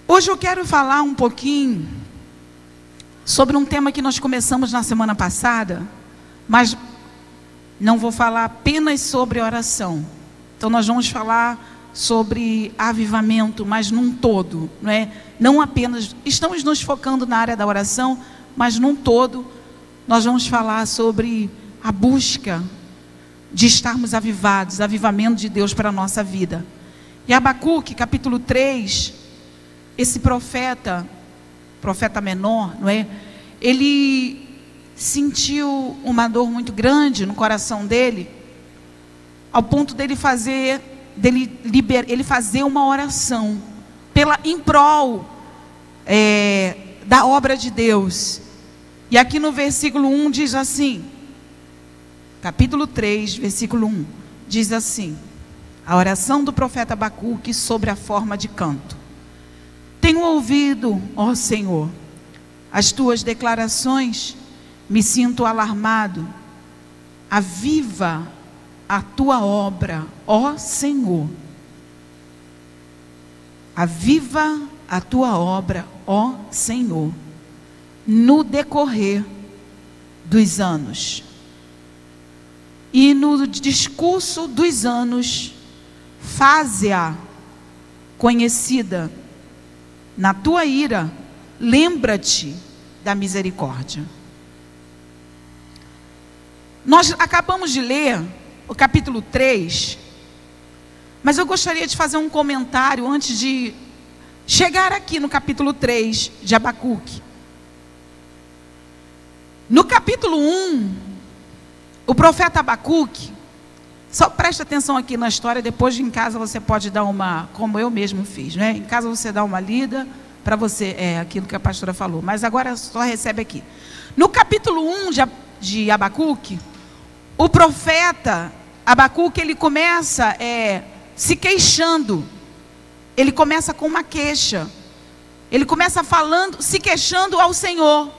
Hoje eu quero falar um pouquinho sobre um tema que nós começamos na semana passada, mas não vou falar apenas sobre oração. Então nós vamos falar sobre avivamento, mas num todo, não é? Não apenas, estamos nos focando na área da oração, mas num todo, nós vamos falar sobre a busca de estarmos avivados, avivamento de Deus para a nossa vida. E Abacuque, capítulo 3, esse profeta menor, não é? Ele sentiu uma dor muito grande no coração dele, ao ponto dele fazer uma oração em prol da obra de Deus. E aqui no versículo 1 diz assim, capítulo 3, versículo 1, diz assim, a oração do profeta Abacuque sobre a forma de canto. Tenho ouvido, ó Senhor, as tuas declarações, me sinto alarmado. Aviva a tua obra, ó Senhor. Aviva a tua obra, ó Senhor, no decorrer dos anos. E no discurso dos anos, faze-a conhecida. Na tua ira, lembra-te da misericórdia. Nós acabamos de ler o capítulo 3, mas eu gostaria de fazer um comentário antes de chegar aqui no capítulo 3 de Abacuque. No capítulo 1, o profeta Abacuque, só presta atenção aqui na história, depois em casa você pode dar uma, como eu mesmo fiz, né? Em casa você dá uma lida, para você, aquilo que a pastora falou, mas agora só recebe aqui. No capítulo 1 de Abacuque, o profeta Abacuque, ele começa se queixando, ele começa com uma queixa, ele começa falando, se queixando ao Senhor,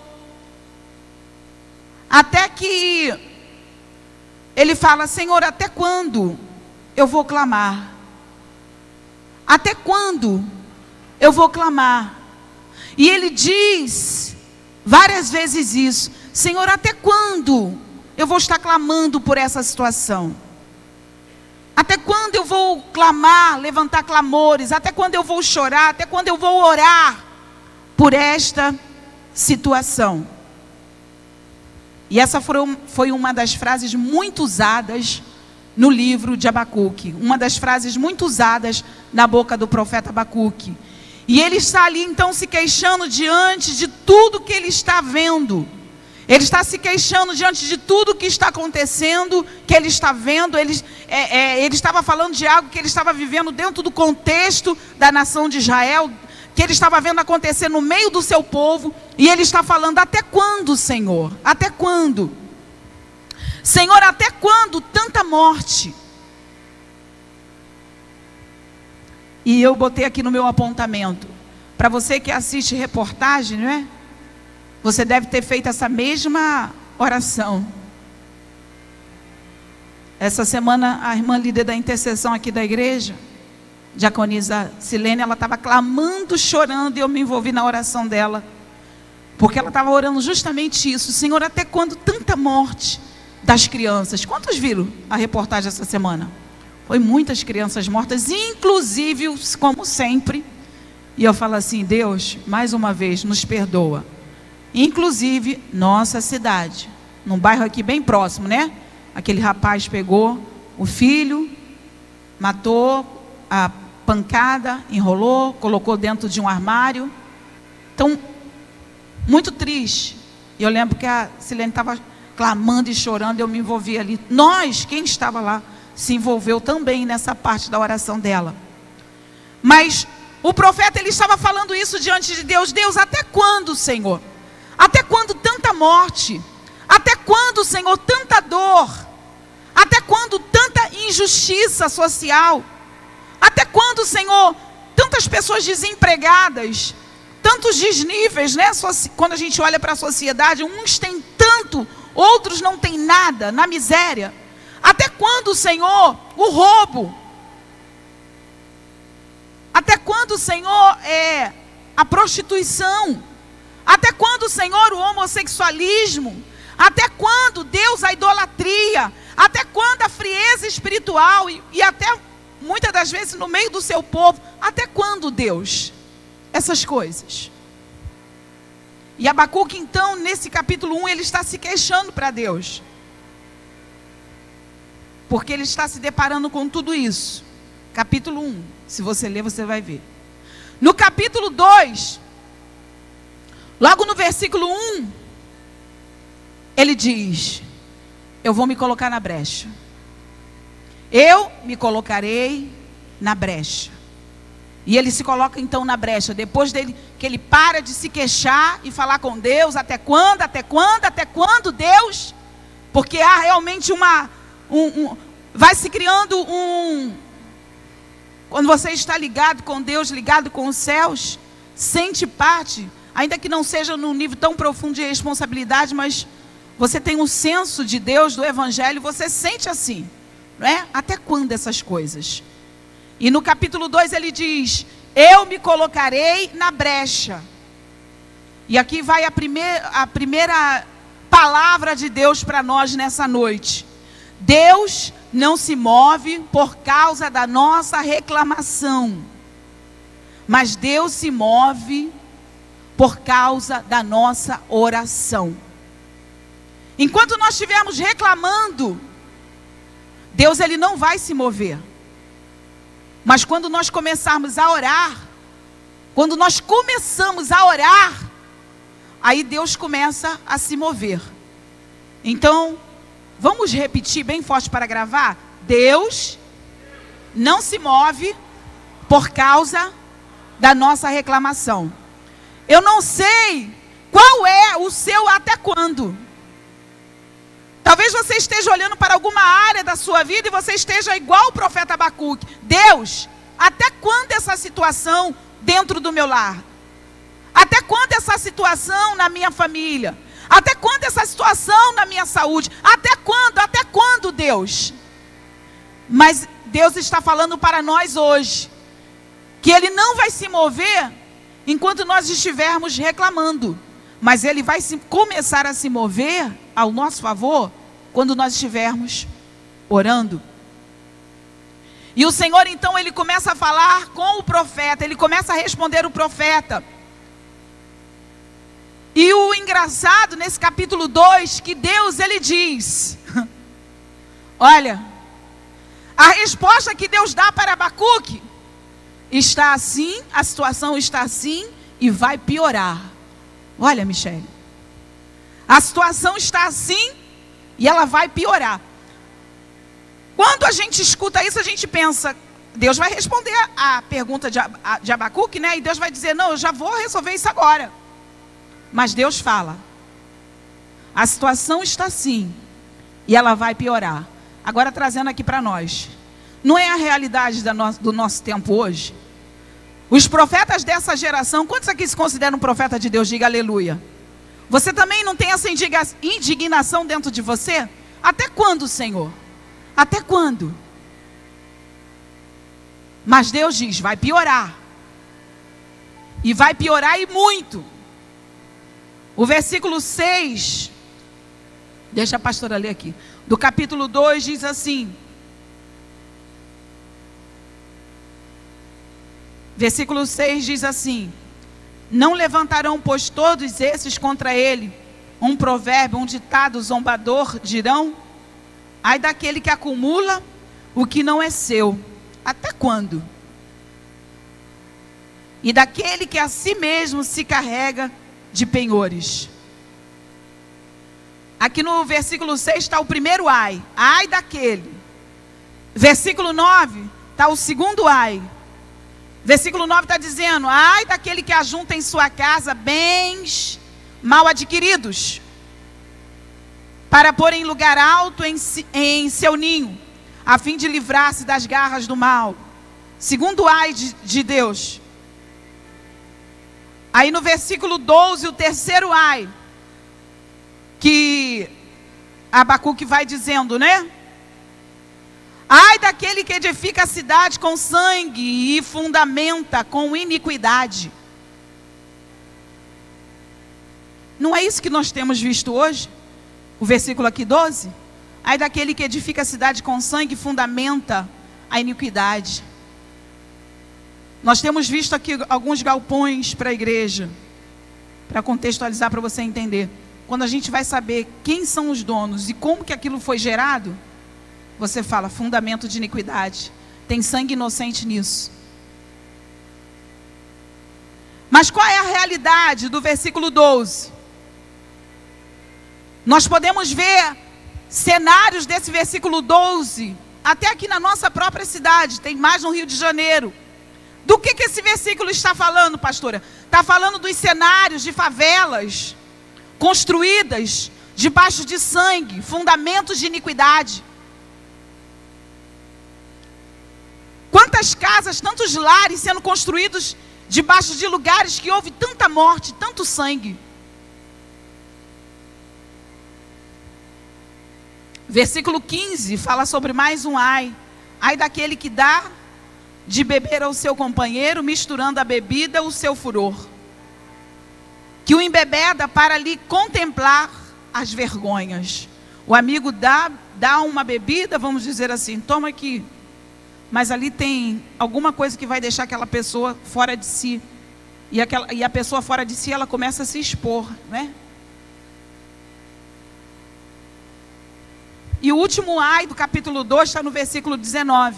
até que ele fala, Senhor, até quando eu vou clamar? Até quando eu vou clamar? E ele diz várias vezes isso, Senhor, até quando eu vou estar clamando por essa situação? Até quando eu vou clamar, levantar clamores? Até quando eu vou chorar? Até quando eu vou orar por esta situação? E essa foi uma das frases muito usadas no livro de Abacuque. Uma das frases muito usadas na boca do profeta Abacuque. E ele está ali então se queixando diante de tudo que ele está vendo. Ele está se queixando diante de tudo que está acontecendo, que ele está vendo. Ele estava falando de algo que ele estava vivendo dentro do contexto da nação de Israel, que ele estava vendo acontecer no meio do seu povo, e ele está falando, até quando, Senhor? Até quando? Senhor, até quando tanta morte? E eu botei aqui no meu apontamento, para você que assiste reportagem, não é? Você deve ter feito essa mesma oração. Essa semana, a irmã líder da intercessão aqui da igreja, diaconisa Silene, ela estava clamando, chorando, e eu me envolvi na oração dela, porque ela estava orando justamente isso, Senhor, até quando tanta morte das crianças? Quantos viram a reportagem essa semana? Foi muitas crianças mortas, inclusive, como sempre, e eu falo assim, Deus, mais uma vez, nos perdoa, inclusive, nossa cidade, num bairro aqui bem próximo, né? Aquele rapaz pegou o filho, matou a pancada, enrolou, colocou dentro de um armário. Então, muito triste. E eu lembro que a Silene estava clamando e chorando, eu me envolvi ali. Nós, quem estava lá, se envolveu também nessa parte da oração dela. Mas o profeta, ele estava falando isso diante de Deus. Deus, até quando, Senhor? Até quando tanta morte? Até quando, Senhor, tanta dor? Até quando tanta injustiça social? Até quando, Senhor, tantas pessoas desempregadas, tantos desníveis, né? Quando a gente olha para a sociedade, uns têm tanto, outros não têm nada, na miséria. Até quando, Senhor, o roubo? Até quando, Senhor, a prostituição? Até quando, Senhor, o homossexualismo? Até quando, Deus, a idolatria? Até quando a frieza espiritual? E até, muitas das vezes, no meio do seu povo. Até quando, Deus, essas coisas? E Abacuque, então, nesse capítulo 1, ele está se queixando para Deus. Porque ele está se deparando com tudo isso. Capítulo 1, se você ler, você vai ver. No capítulo 2, logo no versículo 1, ele diz: eu vou me colocar na brecha. Eu me colocarei na brecha. E ele se coloca então na brecha, depois dele, que ele para de se queixar e falar com Deus, até quando, Deus? Porque há realmente vai se criando quando você está ligado com Deus, ligado com os céus, sente parte, ainda que não seja num nível tão profundo de responsabilidade, mas você tem um senso de Deus, do Evangelho, você sente assim, não é? Até quando essas coisas? E no capítulo 2 ele diz: eu me colocarei na brecha. E aqui vai a primeira palavra de Deus para nós nessa noite. Deus não se move por causa da nossa reclamação, mas Deus se move por causa da nossa oração. Enquanto nós estivermos reclamando, Deus ele não vai se mover. Mas quando nós começarmos a orar, aí Deus começa a se mover. Então, vamos repetir bem forte para gravar? Deus não se move por causa da nossa reclamação. Eu não sei qual é o seu até quando. Talvez você esteja olhando para alguma área da sua vida e você esteja igual o profeta Abacuque. Deus, até quando essa situação dentro do meu lar? Até quando essa situação na minha família? Até quando essa situação na minha saúde? Até quando, Deus? Mas Deus está falando para nós hoje que Ele não vai se mover enquanto nós estivermos reclamando. Mas Ele vai começar a se mover ao nosso favor quando nós estivermos orando. E o Senhor então ele começa a falar com o profeta, ele começa a responder o profeta. E o engraçado nesse capítulo 2, que Deus ele diz, olha, a resposta que Deus dá para Abacuque está assim, a situação está assim e vai piorar. Olha, Michele, a situação está assim e ela vai piorar. Quando a gente escuta isso, a gente pensa, Deus vai responder a pergunta de Abacuque, né? E Deus vai dizer, não, eu já vou resolver isso agora. Mas Deus fala, a situação está assim e ela vai piorar. Agora trazendo aqui para nós, não é a realidade do nosso tempo hoje? Os profetas dessa geração, quantos aqui se consideram um profeta de Deus? Diga aleluia. Você também não tem essa indignação dentro de você? Até quando, Senhor? Até quando? Mas Deus diz, vai piorar. E vai piorar e muito. O versículo 6, deixa a pastora ler aqui, do capítulo 2 diz assim, versículo 6 diz assim, não levantarão, pois, todos esses contra ele, um provérbio, um ditado zombador, dirão, ai daquele que acumula o que não é seu, até quando? E daquele que a si mesmo se carrega de penhores. Aqui no versículo 6 está o primeiro ai daquele. Versículo 9 está o segundo ai. Versículo 9 está dizendo, ai daquele que ajunta em sua casa bens mal adquiridos, para pôr em lugar alto em seu ninho, a fim de livrar-se das garras do mal. Segundo ai de Deus. Aí no versículo 12, o terceiro ai, que Abacuque vai dizendo, né? Ai daquele que edifica a cidade com sangue e fundamenta com iniquidade. Não é isso que nós temos visto hoje? O versículo aqui 12. Ai daquele que edifica a cidade com sangue, fundamenta a iniquidade. Nós temos visto aqui alguns galpões para a igreja, para contextualizar, para você entender. Quando a gente vai saber quem são os donos e como que aquilo foi gerado, você fala, fundamento de iniquidade. Tem sangue inocente nisso. Mas qual é a realidade do versículo 12? Nós podemos ver cenários desse versículo 12, até aqui na nossa própria cidade, tem mais no Rio de Janeiro. Do que esse versículo está falando, pastora? Está falando dos cenários de favelas construídas debaixo de sangue, fundamentos de iniquidade. Quantas casas, tantos lares sendo construídos debaixo de lugares que houve tanta morte, tanto sangue. Versículo 15 fala sobre mais um ai. Ai daquele que dá de beber ao seu companheiro, misturando a bebida o seu furor. Que o embebeda para lhe contemplar as vergonhas. O amigo dá uma bebida, vamos dizer assim, toma aqui. Mas ali tem alguma coisa que vai deixar aquela pessoa fora de si. E a pessoa fora de si, ela começa a se expor, né? E o último ai do capítulo 2 está no versículo 19.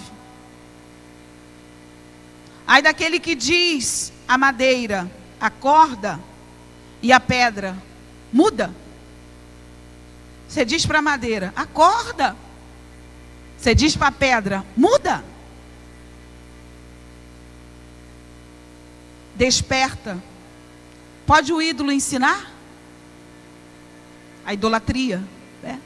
Ai daquele que diz a madeira, a corda e a pedra, muda. Você diz para a madeira, acorda. Você diz para a pedra, muda. Desperta. Pode o ídolo ensinar? A idolatria, né?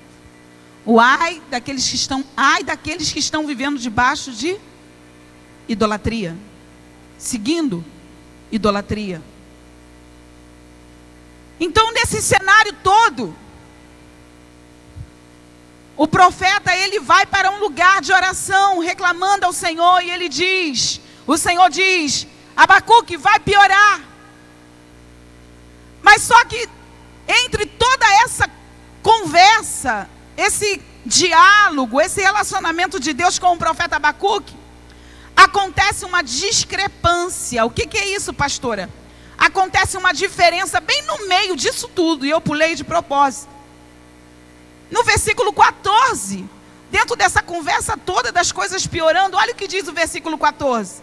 O ai daqueles que estão vivendo debaixo de idolatria, seguindo idolatria. Então, nesse cenário todo, o profeta, ele vai para um lugar de oração, reclamando ao Senhor, e ele diz, o Senhor diz, Abacuque, vai piorar. Mas só que, entre toda essa conversa, esse diálogo, esse relacionamento de Deus com o profeta Abacuque, acontece uma discrepância. O que é isso, pastora? Acontece uma diferença bem no meio disso tudo, e eu pulei de propósito. No versículo 14, dentro dessa conversa toda das coisas piorando, olha o que diz o versículo 14.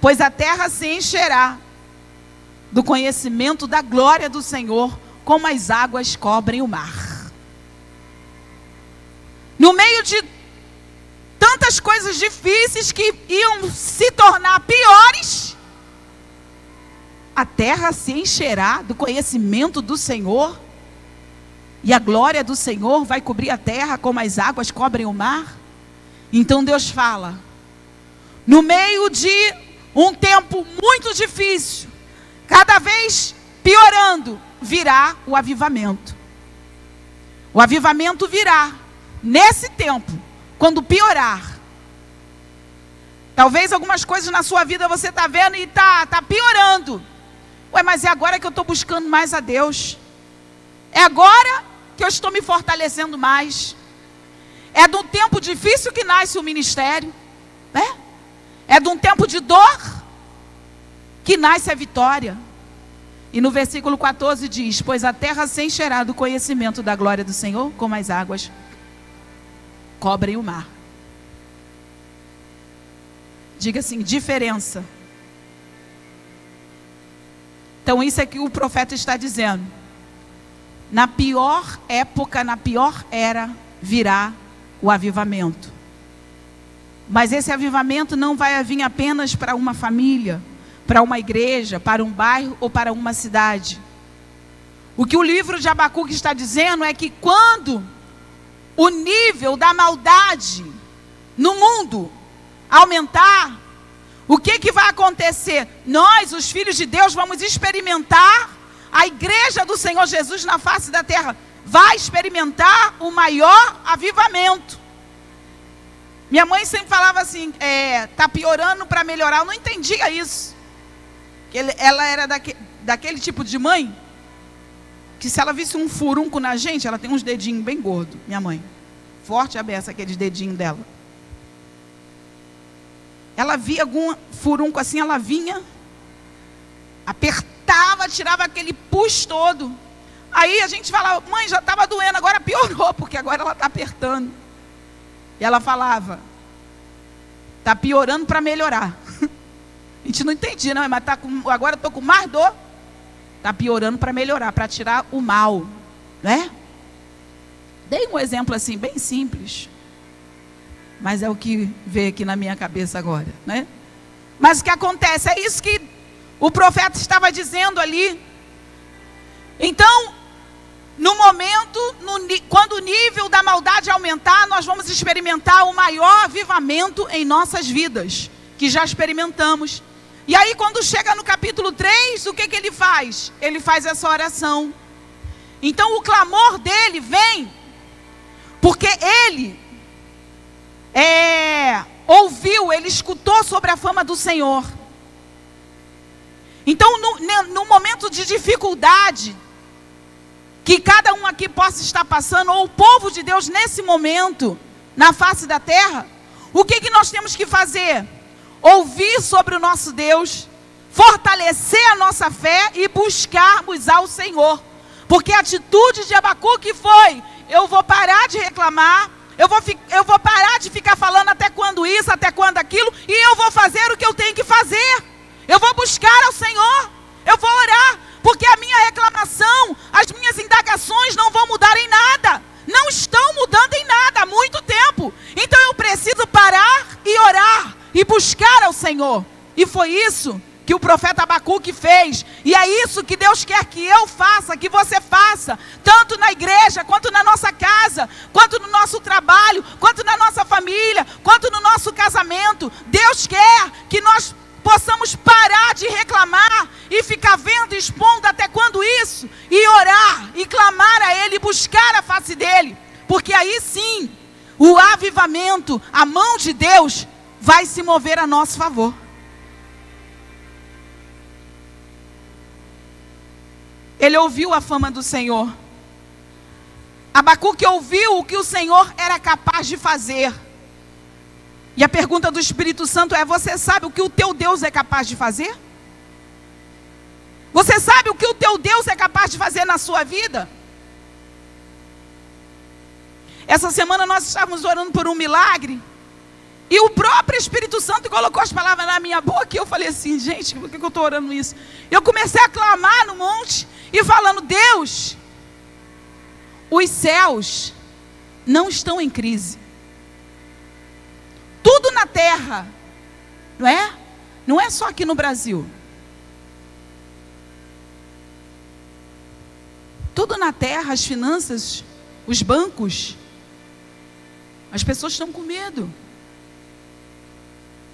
Pois a terra se encherá do conhecimento da glória do Senhor, como as águas cobrem o mar. No meio de tantas coisas difíceis que iam se tornar piores, a terra se encherá do conhecimento do Senhor, e a glória do Senhor vai cobrir a terra como as águas cobrem o mar. Então Deus fala, no meio de um tempo muito difícil, cada vez piorando, virá o avivamento. O avivamento virá nesse tempo, quando piorar. Talvez algumas coisas na sua vida você está vendo e está piorando. Ué, mas é agora que eu estou buscando mais a Deus. É agora que eu estou me fortalecendo mais. É de um tempo difícil que nasce o ministério, né? É de um tempo de dor que nasce a vitória. E no versículo 14 diz, pois a terra se encherá do conhecimento da glória do Senhor, como as águas cobrem o mar. Diga assim, diferença. Então isso é que o profeta está dizendo. Na pior época, na pior era, virá o avivamento. Mas esse avivamento não vai vir apenas para uma família, para uma igreja, para um bairro ou para uma cidade. O que o livro de Abacuque está dizendo é que quando o nível da maldade no mundo aumentar, o que vai acontecer? Nós, os filhos de Deus, vamos experimentar, a igreja do Senhor Jesus na face da terra vai experimentar o maior avivamento. Minha mãe sempre falava assim, tá piorando para melhorar. Eu não entendia isso. Ela era daquele tipo de mãe que se ela visse um furunco na gente, ela tem uns dedinhos bem gordos, minha mãe. Forte a beça, aqueles dedinhos dela. Ela via algum furunco assim, ela vinha, apertava, tirava aquele pus todo. Aí a gente falava, mãe, já estava doendo, agora piorou, porque agora ela está apertando. E ela falava, está piorando para melhorar. A gente não entendia, não, mas agora estou com mais dor. Está piorando para melhorar, para tirar o mal, né? Dei um exemplo assim, bem simples. Mas é o que veio aqui na minha cabeça agora, né? Mas o que acontece? É isso que o profeta estava dizendo ali. Então, no momento, quando o nível da maldade aumentar, nós vamos experimentar o maior avivamento em nossas vidas, que já experimentamos. E aí, quando chega no capítulo 3, o que ele faz? Ele faz essa oração. Então, o clamor dele vem, porque ele ouviu, ele escutou sobre a fama do Senhor. Então, no momento de dificuldade, que cada um aqui possa estar passando, ou o povo de Deus nesse momento, na face da terra, o que nós temos que fazer? Ouvir sobre o nosso Deus, fortalecer a nossa fé e buscarmos ao Senhor. Porque a atitude de Abacuque foi, eu vou parar de reclamar, eu vou parar de ficar falando até quando isso, até quando aquilo, e eu vou fazer o que eu tenho que fazer. Eu vou buscar ao Senhor, eu vou orar, porque a minha reclamação, as minhas indagações não vão mudar em nada. Não estão mudando em nada há muito tempo. Então eu preciso parar e orar e buscar ao Senhor. E foi isso que o profeta Abacuque fez. E é isso que Deus quer que eu faça, que você faça, tanto na igreja, quanto na nossa casa, quanto no nosso trabalho, quanto na nossa família, quanto no nosso casamento. Deus quer que nós possamos parar de reclamar e ficar vendo e expondo até quando isso, e orar e clamar a Ele, buscar a face dEle, porque aí sim, o avivamento, a mão de Deus vai se mover a nosso favor. Ele ouviu a fama do Senhor. Abacuque ouviu o que o Senhor era capaz de fazer. E a pergunta do Espírito Santo é, você sabe o que o teu Deus é capaz de fazer? Você sabe o que o teu Deus é capaz de fazer na sua vida? Essa semana nós estávamos orando por um milagre, e o próprio Espírito Santo colocou as palavras na minha boca, e eu falei assim, gente, por que eu estou orando isso? Eu comecei a clamar no monte, e falando, Deus, os céus não estão em crise. Tudo na terra, não é? Não é só aqui no Brasil. Tudo na terra, as finanças, os bancos, as pessoas estão com medo.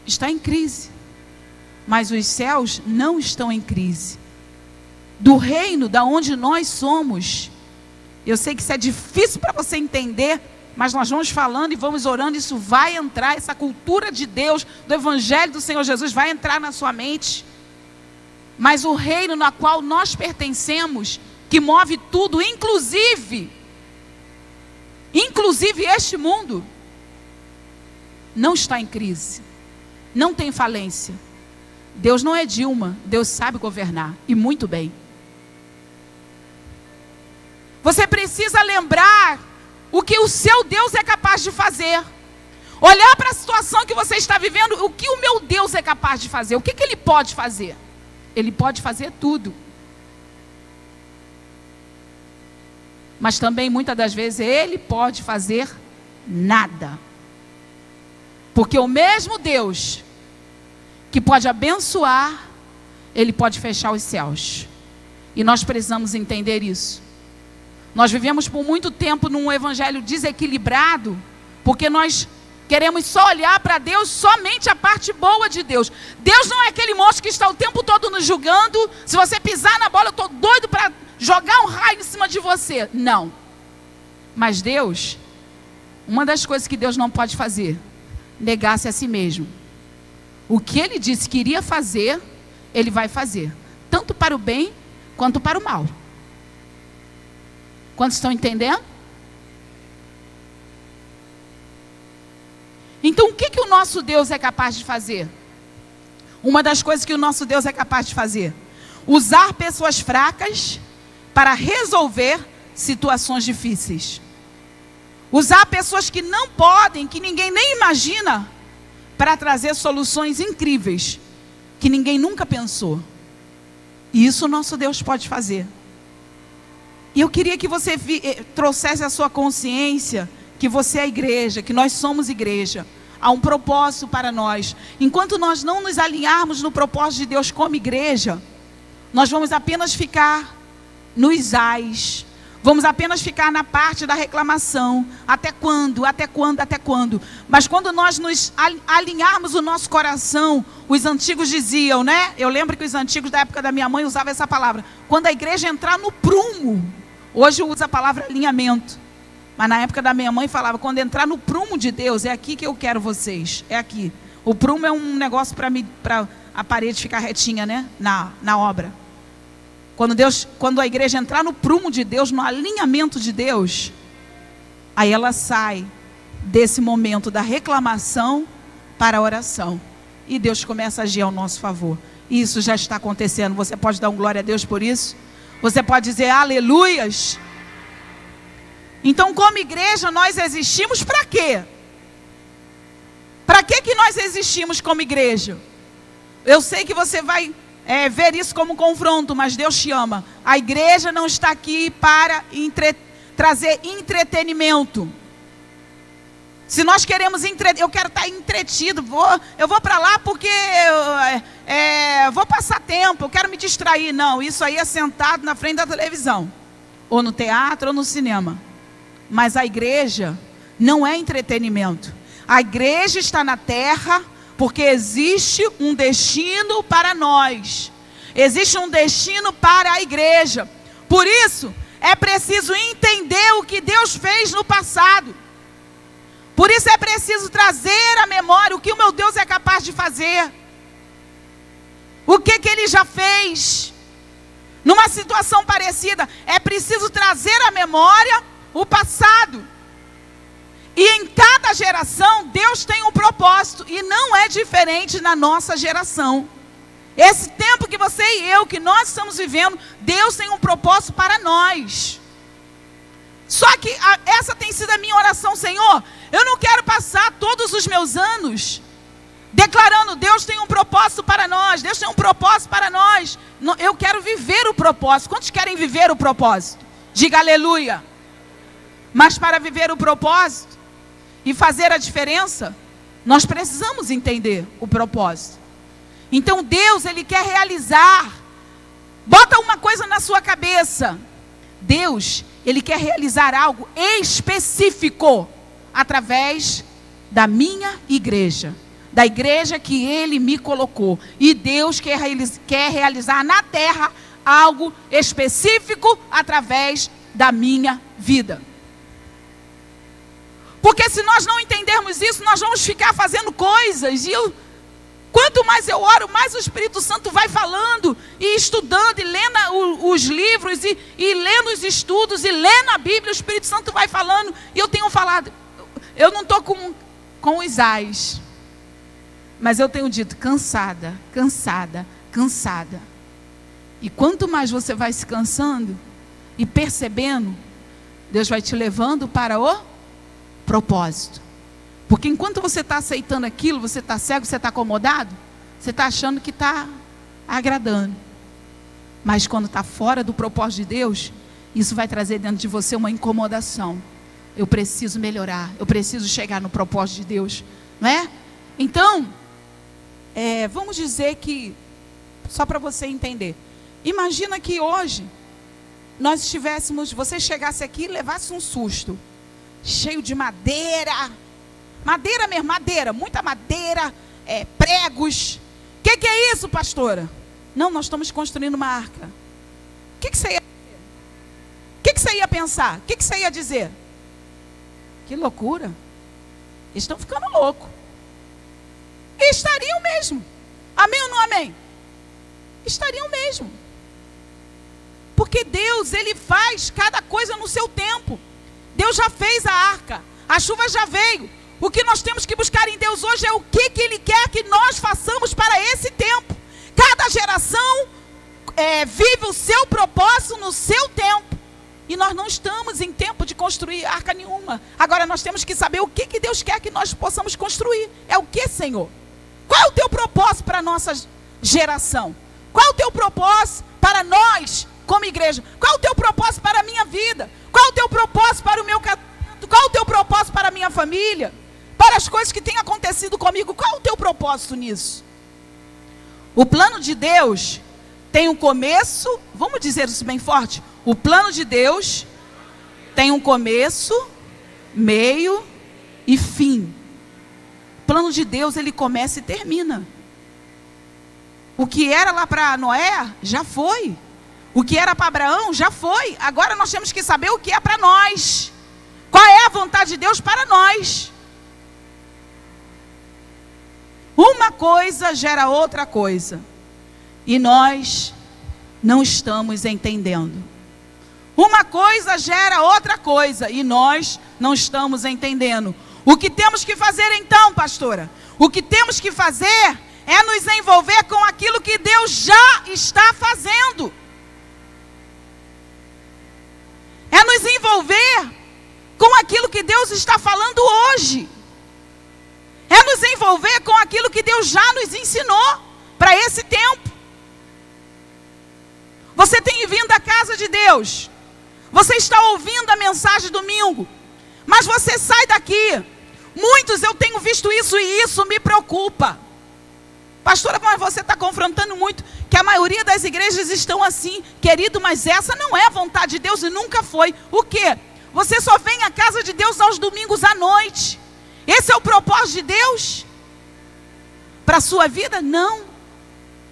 Está em crise. Mas os céus não estão em crise. Do reino da onde nós somos, eu sei que isso é difícil para você entender, mas nós vamos falando e vamos orando, isso vai entrar, essa cultura de Deus, do Evangelho do Senhor Jesus, vai entrar na sua mente. Mas o reino na qual nós pertencemos, que move tudo, inclusive este mundo, não está em crise, não tem falência. Deus não é Dilma, Deus sabe governar, e muito bem. Você precisa lembrar o que o seu Deus é capaz de fazer. Olhar para a situação que você está vivendo, o que o meu Deus é capaz de fazer, o que Ele pode fazer? Ele pode fazer tudo. Mas também, muitas das vezes, Ele pode fazer nada. Porque o mesmo Deus que pode abençoar, Ele pode fechar os céus. E nós precisamos entender isso. Nós vivemos por muito tempo num evangelho desequilibrado, porque nós queremos só olhar para Deus, somente a parte boa de Deus. Deus não é aquele monstro que está o tempo todo nos julgando. Se você pisar na bola, eu estou doido para jogar um raio em cima de você. Não. Mas Deus, uma das coisas que Deus não pode fazer, negar-se a si mesmo. O que Ele disse que iria fazer, Ele vai fazer, tanto para o bem quanto para o mal. Quantos estão entendendo? Então, o que o nosso Deus é capaz de fazer? Uma das coisas que o nosso Deus é capaz de fazer: usar pessoas fracas para resolver situações difíceis. Usar pessoas que não podem, que ninguém nem imagina, para trazer soluções incríveis, que ninguém nunca pensou. E isso o nosso Deus pode fazer. E eu queria que você trouxesse a sua consciência que você é igreja, que nós somos igreja. Há um propósito para nós. Enquanto nós não nos alinharmos no propósito de Deus como igreja, nós vamos apenas ficar nos ais. Vamos apenas ficar na parte da reclamação. Até quando? Até quando? Até quando? Mas quando nós nos alinharmos o nosso coração, os antigos diziam, né? Eu lembro que os antigos da época da minha mãe usavam essa palavra. Quando a igreja entrar no prumo. Hoje usa a palavra alinhamento. Mas na época da minha mãe falava, quando entrar no prumo de Deus, é aqui que eu quero vocês. É aqui. O prumo é um negócio para a parede ficar retinha, né? Na obra. Quando a igreja entrar no prumo de Deus, no alinhamento de Deus, aí ela sai desse momento da reclamação para a oração. E Deus começa a agir ao nosso favor. E isso já está acontecendo. Você pode dar um glória a Deus por isso? Você pode dizer aleluias? Então, como igreja, nós existimos para quê? Para que nós existimos como igreja? Eu sei que você vai ver isso como confronto, mas Deus te ama. A igreja não está aqui para trazer entretenimento. Se nós queremos eu quero estar entretido, eu vou para lá porque vou passar tempo, eu quero me distrair. Não, isso aí é sentado na frente da televisão, ou no teatro, ou no cinema. Mas a igreja não é entretenimento. A igreja está na terra porque existe um destino para nós. Existe um destino para a igreja. Por isso, é preciso entender o que Deus fez no passado. Por isso é preciso trazer à memória o que o meu Deus é capaz de fazer. O que Ele já fez. Numa situação parecida, é preciso trazer à memória o passado. E em cada geração, Deus tem um propósito. E não é diferente na nossa geração. Esse tempo que você e eu, que nós estamos vivendo, Deus tem um propósito para nós. Só que essa tem sido a minha oração: Senhor, eu não quero passar todos os meus anos declarando, Deus tem um propósito para nós, Deus tem um propósito para nós. Eu quero viver o propósito. Quantos querem viver o propósito? Diga aleluia. Mas para viver o propósito e fazer a diferença, nós precisamos entender o propósito. Então Deus, Ele quer realizar. Bota uma coisa na sua cabeça. Deus, Ele quer realizar algo específico através da minha igreja. Da igreja que Ele me colocou. E Deus quer realizar na terra algo específico através da minha vida. Porque se nós não entendermos isso, nós vamos ficar fazendo coisas. E quanto mais eu oro, mais o Espírito Santo vai falando, e estudando, e lendo os livros, e lendo os estudos, e lendo a Bíblia, o Espírito Santo vai falando. E eu tenho falado, eu não estou com os ais, mas eu tenho dito, cansada, cansada, cansada. E quanto mais você vai se cansando e percebendo, Deus vai te levando para o propósito. Porque enquanto você está aceitando aquilo, você está cego, você está acomodado, você está achando que está agradando. Mas quando está fora do propósito de Deus, isso vai trazer dentro de você uma incomodação. Eu preciso melhorar, eu preciso chegar no propósito de Deus, não é? Então, vamos dizer que, só para você entender, imagina que hoje nós você chegasse aqui e levasse um susto, cheio de madeira mesmo, madeira, muita madeira, pregos. Que é isso, pastora? Não, nós estamos construindo uma arca. O que você ia dizer? O que você ia pensar? O que você ia dizer? Que loucura. Eles estão ficando loucos. E estariam mesmo. Amém ou não amém? Estariam mesmo. Porque Deus, Ele faz cada coisa no seu tempo. Deus já fez a arca, a chuva já veio. O que nós temos que buscar em Deus hoje é o que Ele quer que nós façamos para esse tempo. Cada geração vive o seu propósito no seu tempo. E nós não estamos em tempo de construir arca nenhuma. Agora nós temos que saber o que Deus quer que nós possamos construir. É o que, Senhor? Qual é o teu propósito para a nossa geração? Qual é o teu propósito para nós como igreja? Qual é o teu propósito para a minha vida? Qual é o teu propósito para o meu casamento? Qual é o teu propósito para a minha família? Para as coisas que têm acontecido comigo? Qual é o teu propósito nisso? O plano de Deus tem um começo, vamos dizer isso bem forte. O plano de Deus tem um começo, meio e fim. O plano de Deus, ele começa e termina. O que era lá para Noé, já foi. O que era para Abraão, já foi. Agora nós temos que saber o que é para nós. Qual é a vontade de Deus para nós? Uma coisa gera outra coisa. E nós não estamos entendendo. Uma coisa gera outra coisa. E nós não estamos entendendo. O que temos que fazer então, pastora? O que temos que fazer é nos envolver com aquilo que Deus já está fazendo. É nos envolver com aquilo que Deus está falando hoje. É nos envolver com aquilo que Deus já nos ensinou para esse tempo. Você tem vindo à casa de Deus. Você está ouvindo a mensagem domingo. Mas você sai daqui. Muitos, eu tenho visto isso e isso me preocupa. Pastora, mas você está confrontando muito que a maioria das igrejas estão assim. Querido, mas essa não é a vontade de Deus e nunca foi. O quê? Você só vem à casa de Deus aos domingos à noite. Esse é o propósito de Deus para a sua vida? Não.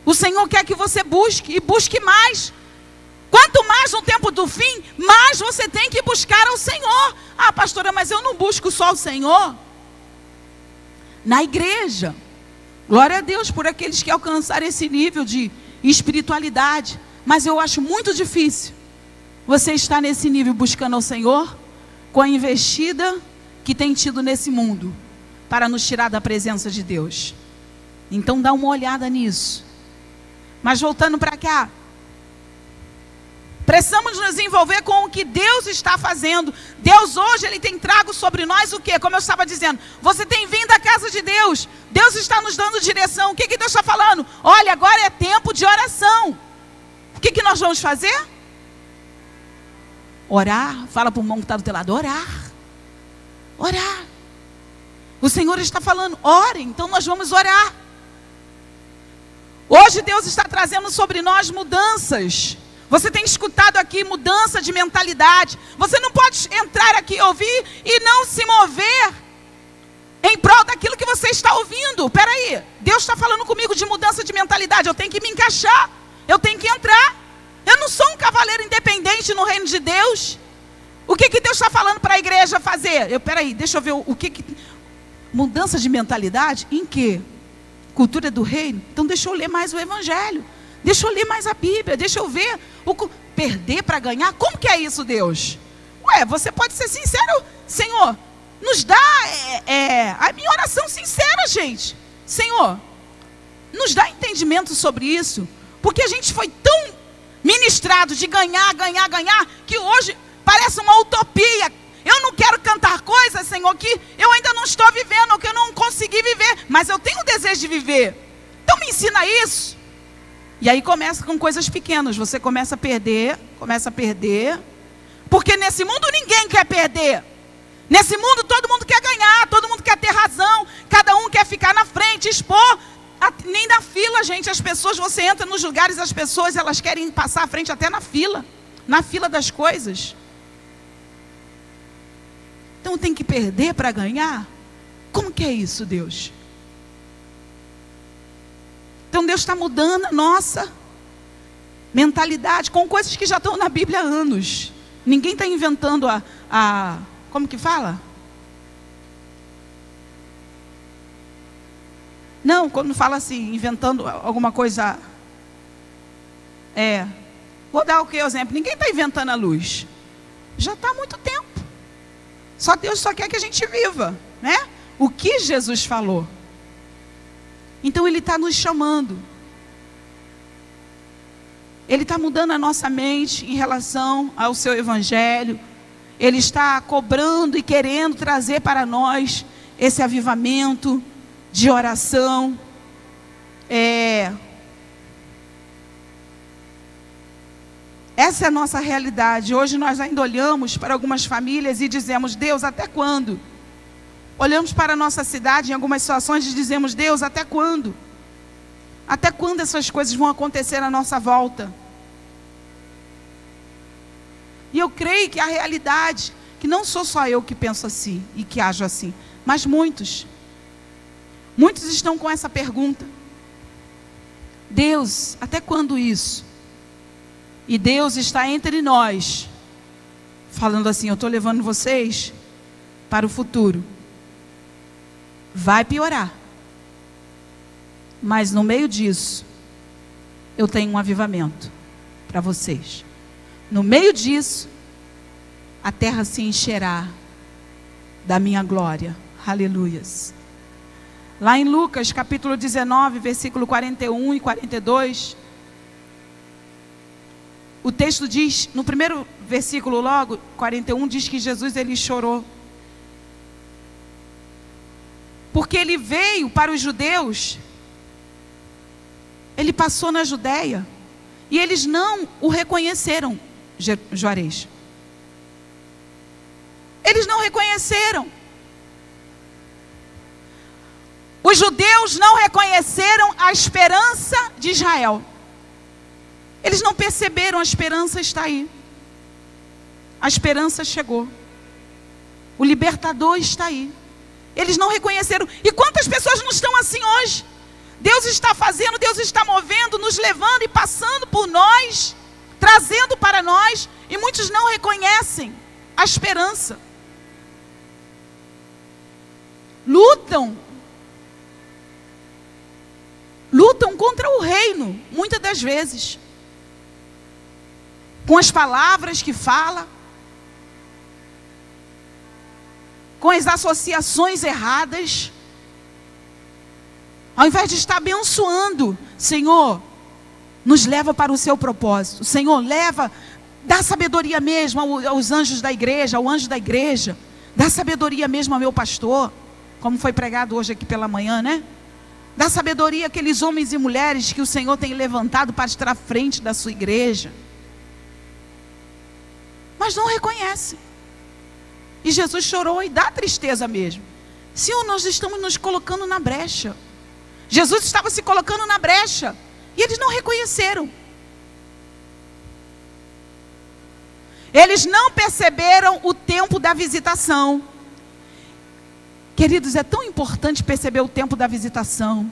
O Senhor quer que você busque e busque mais. Quanto mais no tempo do fim, mais você tem que buscar ao Senhor. Ah, pastora, mas eu não busco só o Senhor. Na igreja. Glória a Deus por aqueles que alcançaram esse nível de espiritualidade. Mas eu acho muito difícil você estar nesse nível buscando ao Senhor com a investida que tem tido nesse mundo para nos tirar da presença de Deus. Então dá uma olhada nisso. Mas voltando para cá, precisamos nos envolver com o que Deus está fazendo. Deus hoje, Ele tem trago sobre nós o quê? Como eu estava dizendo, você tem vindo à casa de Deus. Deus está nos dando direção. O que Deus está falando? Olha, agora é tempo de oração. O que nós vamos fazer? Orar. Fala para o irmão que está do teu lado, orar. Orar. O Senhor está falando, ore, então nós vamos orar. Hoje Deus está trazendo sobre nós mudanças. Você tem escutado aqui mudança de mentalidade. Você não pode entrar aqui, ouvir e não se mover em prol daquilo que você está ouvindo. Espera aí, Deus está falando comigo de mudança de mentalidade. Eu tenho que me encaixar, eu tenho que entrar. Eu não sou um cavaleiro independente no reino de Deus. O que Deus está falando para a igreja fazer? Espera aí, deixa eu ver o que... Mudança de mentalidade? Em quê? Cultura do reino? Então deixa eu ler mais o evangelho. Deixa eu ler mais a Bíblia, deixa eu ver. Perder para ganhar? Como que é isso, Deus? Ué, você pode ser sincero, Senhor, nos dá a minha oração sincera, gente. Senhor, nos dá entendimento sobre isso. Porque a gente foi tão ministrado de ganhar, que hoje parece uma utopia. Eu não quero cantar coisas, Senhor, que eu ainda não estou vivendo, ou que eu não consegui viver. Mas eu tenho o desejo de viver. Então me ensina isso. E aí começa com coisas pequenas. Você começa a perder. Porque nesse mundo ninguém quer perder. Nesse mundo todo mundo quer ganhar. Todo mundo quer ter razão. Cada um quer ficar na frente, expor. Nem na fila, gente. As pessoas, você entra nos lugares, as pessoas, elas querem passar à frente até na fila. Na fila das coisas. Então tem que perder para ganhar? Como que é isso, Deus? Então Deus está mudando a nossa mentalidade com coisas que já estão na Bíblia há anos. Ninguém está inventando como que fala? Não, quando fala assim, inventando alguma coisa, Vou dar o que exemplo? Ninguém está inventando a luz. Já está há muito tempo. Só Deus só quer que a gente viva, né? O que Jesus falou. Então Ele está nos chamando. Ele está mudando a nossa mente em relação ao seu evangelho. Ele está cobrando e querendo trazer para nós esse avivamento de oração. Essa é a nossa realidade. Hoje nós ainda olhamos para algumas famílias e dizemos: Deus, até quando? Olhamos para a nossa cidade em algumas situações e dizemos: Deus, até quando? Até quando essas coisas vão acontecer à nossa volta? E eu creio que a realidade, que não sou só eu que penso assim e que ajo assim, mas muitos estão com essa pergunta: Deus, até quando isso? E Deus está entre nós, falando assim: eu estou levando vocês para o futuro. Vai piorar. Mas no meio disso, eu tenho um avivamento para vocês. No meio disso, a terra se encherá da minha glória. Aleluias. Lá em Lucas, capítulo 19, versículo 41 e 42... o texto diz, no primeiro versículo logo, 41, diz que Jesus, ele chorou. Porque ele veio para os judeus, ele passou na Judeia, e eles não o reconheceram, Juarez. Eles não reconheceram. Os judeus não reconheceram a esperança de Israel. Eles não perceberam, a esperança está aí. A esperança chegou. O libertador está aí. Eles não reconheceram. E quantas pessoas não estão assim hoje? Deus está fazendo, Deus está movendo, nos levando e passando por nós, trazendo para nós, e muitos não reconhecem a esperança. Lutam contra o reino, muitas das vezes. Com as palavras que fala, com as associações erradas, ao invés de estar abençoando, Senhor, nos leva para o seu propósito. Senhor, dá sabedoria mesmo aos anjos da igreja, ao anjo da igreja, dá sabedoria mesmo ao meu pastor, como foi pregado hoje aqui pela manhã, né? Dá sabedoria àqueles homens e mulheres que o Senhor tem levantado para estar à frente da sua igreja. Mas não reconhece. E Jesus chorou, e dá tristeza mesmo. Senhor, nós estamos nos colocando na brecha. Jesus estava se colocando na brecha, e eles não reconheceram. Eles não perceberam o tempo da visitação. Queridos, é tão importante perceber o tempo da visitação,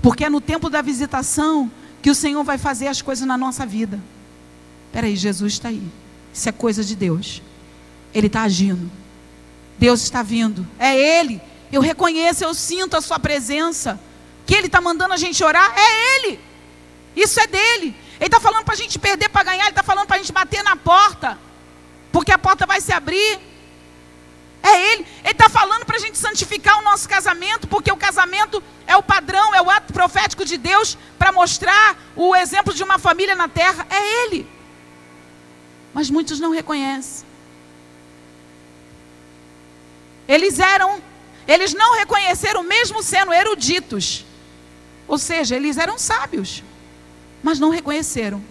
porque é no tempo da visitação que o Senhor vai fazer as coisas na nossa vida. Espera aí, Jesus está aí. Isso é coisa de Deus. Ele está agindo. Deus está vindo. É Ele. Eu reconheço, eu sinto a sua presença. Que Ele está mandando a gente orar, é Ele. Isso é dele. Ele está falando para a gente perder para ganhar. Ele está falando para a gente bater na porta, porque a porta vai se abrir. É Ele. Ele está falando para a gente santificar o nosso casamento, porque o casamento é o padrão, é o ato profético de Deus para mostrar o exemplo de uma família na terra. É Ele. Mas muitos não reconhecem. Eles não reconheceram, mesmo sendo eruditos. Ou seja, eles eram sábios, mas não reconheceram.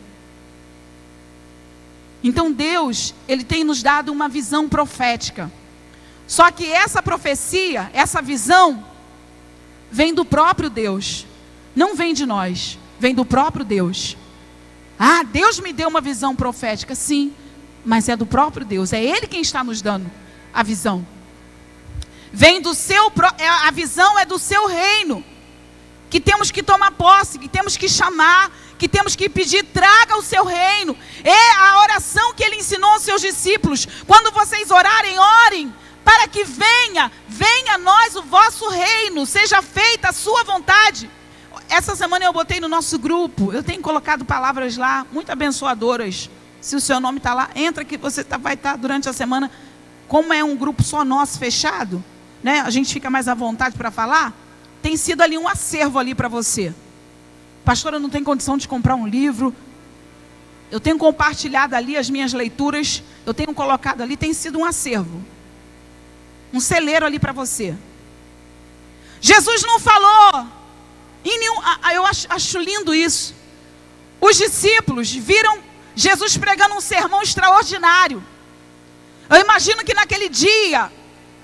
Então Deus, Ele tem nos dado uma visão profética. Só que essa profecia, essa visão, vem do próprio Deus. Não vem de nós, vem do próprio Deus. Ah, Deus me deu uma visão profética, sim, mas é do próprio Deus. É Ele quem está nos dando a visão. Vem do a visão é do seu reino, que temos que tomar posse, que temos que chamar, que temos que pedir: traga o seu reino. É a oração que Ele ensinou aos seus discípulos: quando vocês orarem, orem para que venha a nós o vosso reino, seja feita a sua vontade. essa semana eu botei no nosso grupo, eu tenho colocado palavras lá, muito abençoadoras. Se o seu nome está lá, entra que você vai estar durante a semana. Como é um grupo só nosso, fechado, né? A gente fica mais à vontade para falar. Tem sido ali um acervo ali para você. Pastora, não tem condição de comprar um livro. Eu tenho compartilhado ali as minhas leituras. Eu tenho colocado ali, tem sido um acervo. Um celeiro ali para você. Jesus não falou em nenhum... Eu acho lindo isso. Os discípulos viram Jesus pregando um sermão extraordinário. Eu imagino que naquele dia,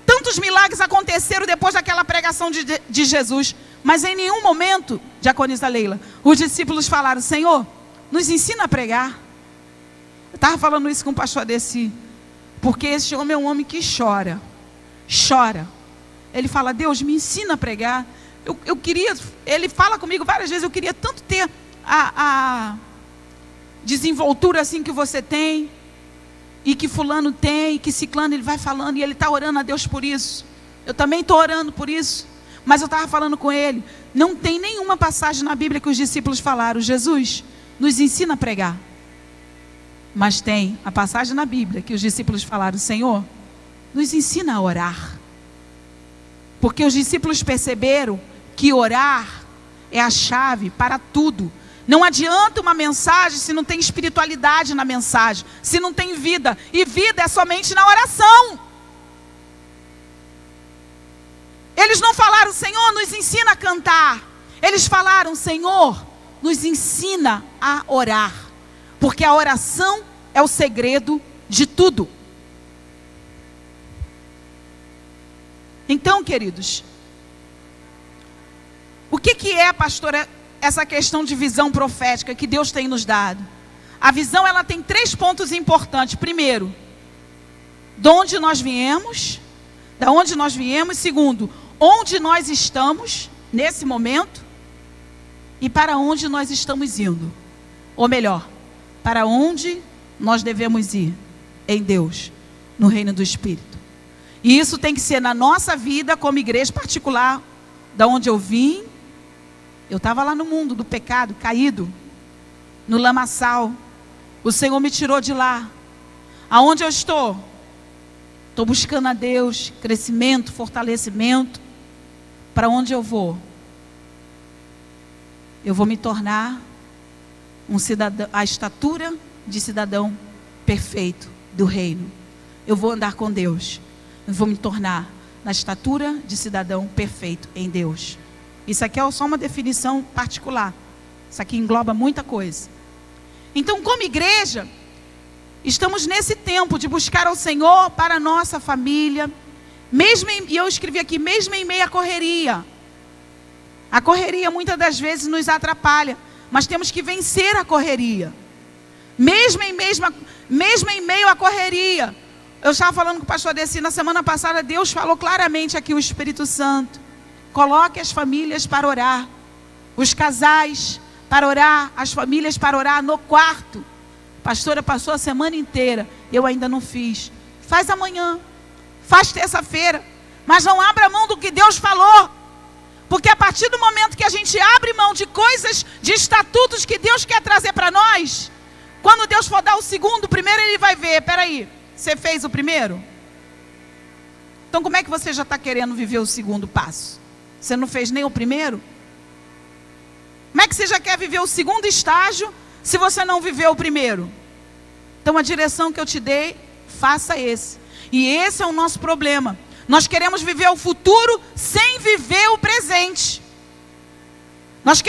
tantos milagres aconteceram depois daquela pregação de Jesus. Mas em nenhum momento, diaconisa Leila, os discípulos falaram: Senhor, nos ensina a pregar. Eu estava falando isso com o pastor Adeci, porque esse homem é um homem que chora. Ele fala: Deus, me ensina a pregar. Eu queria, ele fala comigo várias vezes, eu queria tanto ter a desenvoltura assim que você tem, e que fulano tem, e que ciclano, ele vai falando, e ele está orando a Deus por isso. Eu também estou orando por isso. Mas eu estava falando com ele, não tem nenhuma passagem na Bíblia que os discípulos falaram: Jesus, nos ensina a pregar. Mas tem a passagem na Bíblia que os discípulos falaram: Senhor, nos ensina a orar. Porque os discípulos perceberam que orar é a chave para tudo. Não adianta uma mensagem se não tem espiritualidade na mensagem, se não tem vida. E vida é somente na oração. Eles não falaram: Senhor, nos ensina a cantar. Eles falaram: Senhor, nos ensina a orar. Porque a oração é o segredo de tudo. Então, queridos, o que é, pastora, essa questão de visão profética que Deus tem nos dado? A visão, ela tem 3 pontos importantes. Primeiro, de onde nós viemos. Da onde nós viemos. Segundo, onde nós estamos nesse momento. E para onde nós estamos indo. Ou melhor, para onde nós devemos ir em Deus, no reino do Espírito. E isso tem que ser na nossa vida como igreja particular. Da onde eu vim, eu estava lá no mundo do pecado, caído, no lamaçal. O Senhor me tirou de lá. Aonde eu estou? Estou buscando a Deus, crescimento, fortalecimento. Para onde eu vou? Eu vou me tornar um cidadão, a estatura de cidadão perfeito do reino. Eu vou andar com Deus. Eu vou me tornar na estatura de cidadão perfeito em Deus. Isso aqui é só uma definição particular. Isso aqui engloba muita coisa. Então, como igreja, estamos nesse tempo de buscar ao Senhor para a nossa família. E eu escrevi aqui, mesmo em meio à correria. A correria muitas das vezes nos atrapalha. Mas temos que vencer a correria. Mesmo em meio à correria. Eu estava falando com o pastor Adeci na semana passada. Deus falou claramente aqui, o Espírito Santo: coloque as famílias para orar, os casais para orar, as famílias para orar no quarto. Pastora, passou a semana inteira, eu ainda não fiz. Faz amanhã, faz terça-feira, mas não abra mão do que Deus falou. Porque a partir do momento que a gente abre mão de coisas, de estatutos que Deus quer trazer para nós, quando Deus for dar o segundo, o primeiro ele vai ver: peraí, você fez o primeiro? Então como é que você já está querendo viver o segundo passo? Você não fez nem o primeiro? Como é que você já quer viver o segundo estágio, se você não viveu o primeiro? Então a direção que eu te dei, faça esse. E esse é o nosso problema. Nós queremos viver o futuro sem viver o presente. Nós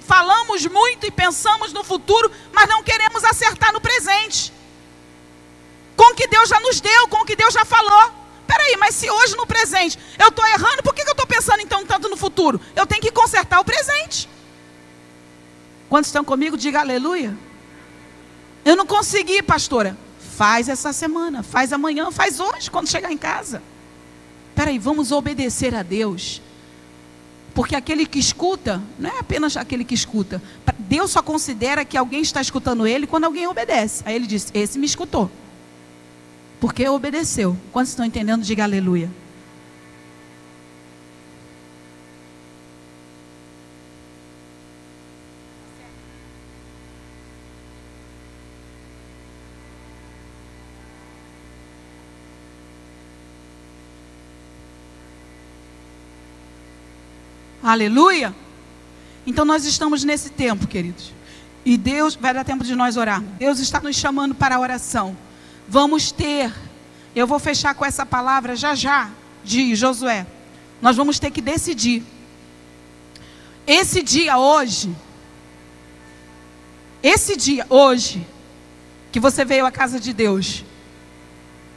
falamos muito e pensamos no futuro, mas não queremos acertar no presente. Com o que Deus já nos deu, com o que Deus já falou. Peraí, mas se hoje no presente eu estou errando, por que eu estou pensando então tanto no futuro? Eu tenho que consertar o presente. Quantos estão comigo? Diga aleluia. Eu não consegui, pastora. Faz essa semana, faz amanhã, faz hoje, quando chegar em casa. Peraí, vamos obedecer a Deus. Porque aquele que escuta, não é apenas aquele que escuta. Deus só considera que alguém está escutando ele quando alguém obedece. Aí ele diz: esse me escutou. Porque obedeceu. Quantos estão entendendo? Diga aleluia. Aleluia. Então nós estamos nesse tempo, queridos. E Deus, vai dar tempo de nós orar. Deus está nos chamando para a oração. Vamos ter, eu vou fechar com essa palavra já, de Josué. Nós vamos ter que decidir. Esse dia hoje, que você veio à casa de Deus,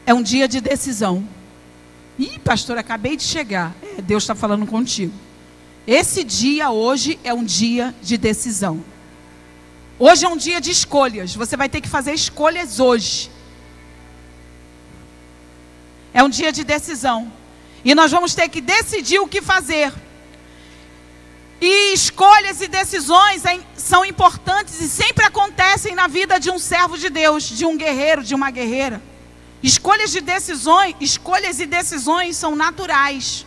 é um dia de decisão. Ih, pastor, acabei de chegar. Deus está falando contigo. Esse dia hoje é um dia de decisão. Hoje é um dia de escolhas. Você vai ter que fazer escolhas hoje. É um dia de decisão. E nós vamos ter que decidir o que fazer. E escolhas e decisões são importantes e sempre acontecem na vida de um servo de Deus, de um guerreiro, de uma guerreira. Escolhas e decisões são naturais.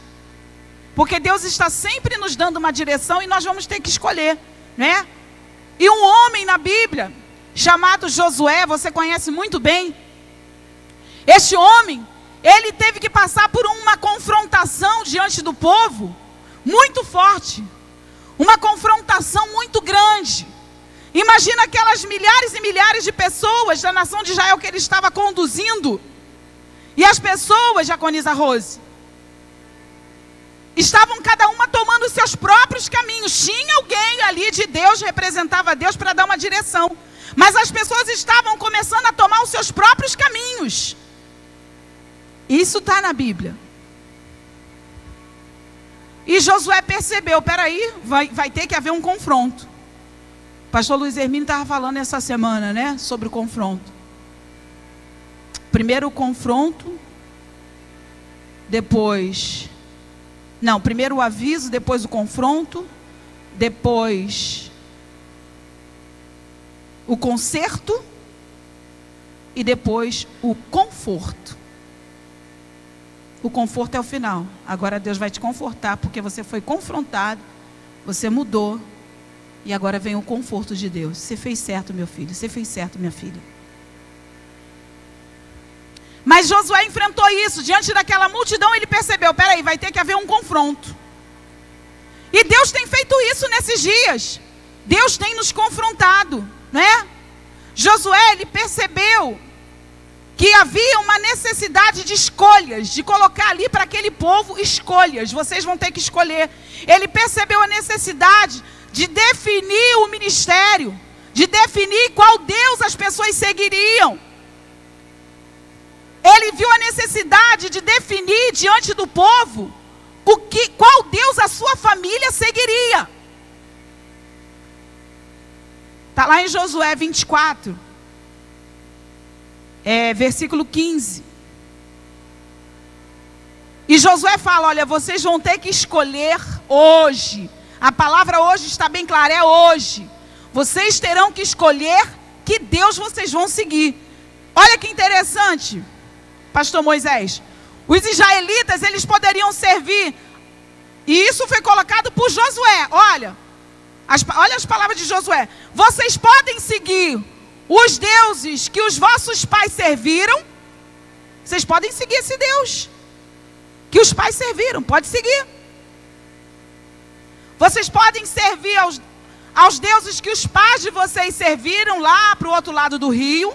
Porque Deus está sempre nos dando uma direção e nós vamos ter que escolher, né? E um homem na Bíblia, chamado Josué, você conhece muito bem. Este homem, ele teve que passar por uma confrontação diante do povo, muito forte. Uma confrontação muito grande. Imagina aquelas milhares e milhares de pessoas da nação de Israel que ele estava conduzindo. E as pessoas, Diaconisa Rose, estavam cada uma tomando os seus próprios caminhos. Tinha alguém ali de Deus, representava Deus para dar uma direção. Mas as pessoas estavam começando a tomar os seus próprios caminhos. Isso está na Bíblia. E Josué percebeu, peraí, vai ter que haver um confronto. O pastor Luiz Hermínio estava falando essa semana, né, sobre o confronto. Primeiro o confronto, primeiro o aviso, depois o confronto, depois o conserto e depois o conforto. O conforto é o final. Agora Deus vai te confortar porque você foi confrontado, você mudou e agora vem o conforto de Deus. Você fez certo, meu filho. Você fez certo, minha filha. Mas Josué enfrentou isso. Diante daquela multidão ele percebeu, peraí, vai ter que haver um confronto. E Deus tem feito isso nesses dias. Deus tem nos confrontado, né? Josué, ele percebeu que havia uma necessidade de escolhas, de colocar ali para aquele povo escolhas. Vocês vão ter que escolher. Ele percebeu a necessidade de definir o ministério, de definir qual Deus as pessoas seguiriam. Ele viu a necessidade de definir diante do povo qual Deus a sua família seguiria. Está lá em Josué 24. Versículo 15. E Josué fala, olha, vocês vão ter que escolher hoje. A palavra hoje está bem clara, é hoje. Vocês terão que escolher que Deus vocês vão seguir. Olha que interessante, pastor Moisés. Os israelitas, eles poderiam servir. E isso foi colocado por Josué. Olha as palavras de Josué. Vocês podem seguir os deuses que os vossos pais serviram. Vocês podem seguir esse Deus que os pais serviram, pode seguir. Vocês podem servir aos deuses que os pais de vocês serviram lá para o outro lado do rio.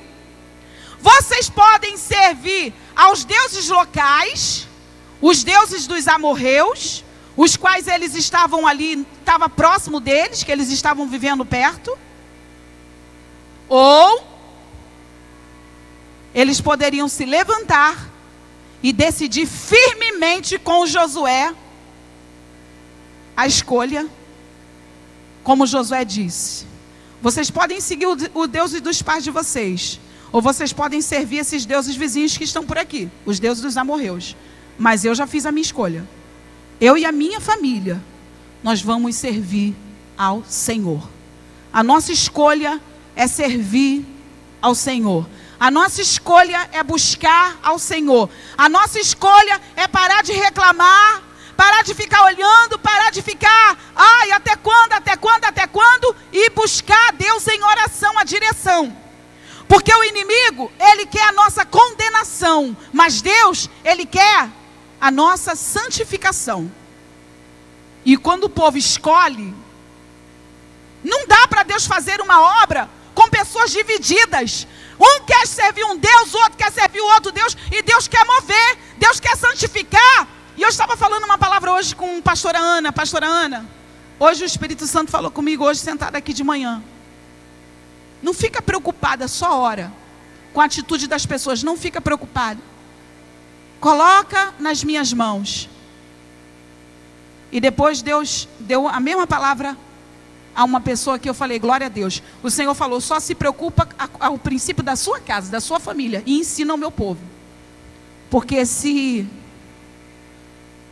Vocês podem servir aos deuses locais, os deuses dos amorreus, os quais eles estavam ali, estava próximo deles, que eles estavam vivendo perto. Ou eles poderiam se levantar e decidir firmemente com Josué a escolha, como Josué disse. Vocês podem seguir o Deus dos pais de vocês, ou vocês podem servir esses deuses vizinhos que estão por aqui, os deuses dos amorreus. Mas eu já fiz a minha escolha. Eu e a minha família, nós vamos servir ao Senhor. A nossa escolha é servir ao Senhor. A nossa escolha é buscar ao Senhor. A nossa escolha é parar de reclamar, parar de ficar olhando, parar de ficar, até quando, e buscar a Deus em oração, a direção. Porque o inimigo, ele quer a nossa condenação, mas Deus, ele quer a nossa santificação. E quando o povo escolhe, não dá para Deus fazer uma obra com pessoas divididas. Um quer servir um Deus, o outro quer servir o outro Deus, e Deus quer mover, Deus quer santificar. E eu estava falando uma palavra hoje com a pastora Ana. Hoje o Espírito Santo falou comigo, hoje sentada aqui de manhã. Não fica preocupada, só ora com a atitude das pessoas, não fica preocupada. Coloca nas minhas mãos. E depois Deus deu a mesma palavra a uma pessoa que eu falei, glória a Deus. O Senhor falou, só se preocupa ao princípio da sua casa, da sua família, e ensina ao meu povo. Porque se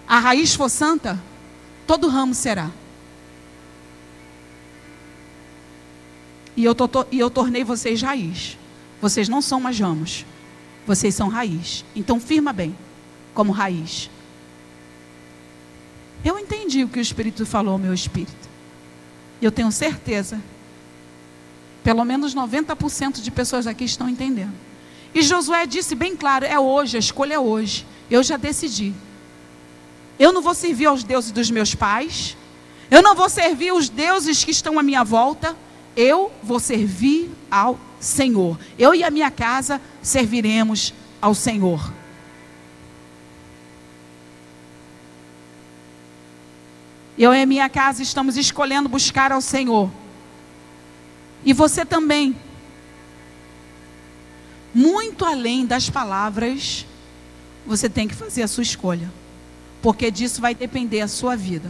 a raiz for santa, todo ramo será. E eu tornei vocês raiz. Vocês não são mais ramos, vocês são raiz. Então firma bem, como raiz. Eu entendi o que o Espírito falou ao meu espírito. E eu tenho certeza, pelo menos 90% de pessoas aqui estão entendendo. E Josué disse bem claro, é hoje, a escolha é hoje. Eu já decidi. Eu não vou servir aos deuses dos meus pais. Eu não vou servir os deuses que estão à minha volta. Eu vou servir ao Senhor. Eu e a minha casa serviremos ao Senhor. Eu e a minha casa estamos escolhendo buscar ao Senhor. E você também. Muito além das palavras, você tem que fazer a sua escolha. Porque disso vai depender a sua vida.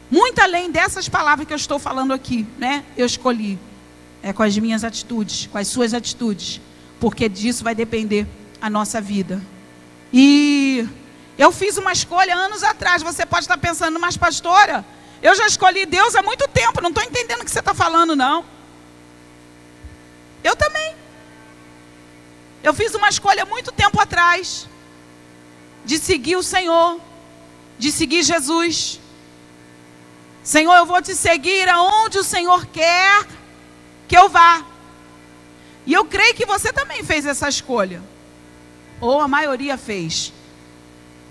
Muito além dessas palavras que eu estou falando aqui, né? Eu escolhi. É com as minhas atitudes, com as suas atitudes. Porque disso vai depender a nossa vida. E eu fiz uma escolha anos atrás. Você pode estar pensando, mas pastora, eu já escolhi Deus há muito tempo. Não estou entendendo o que você está falando, não. Eu também. Eu fiz uma escolha muito tempo atrás. De seguir o Senhor. De seguir Jesus. Senhor, eu vou te seguir aonde o Senhor quer que eu vá. E eu creio que você também fez essa escolha. Ou a maioria fez.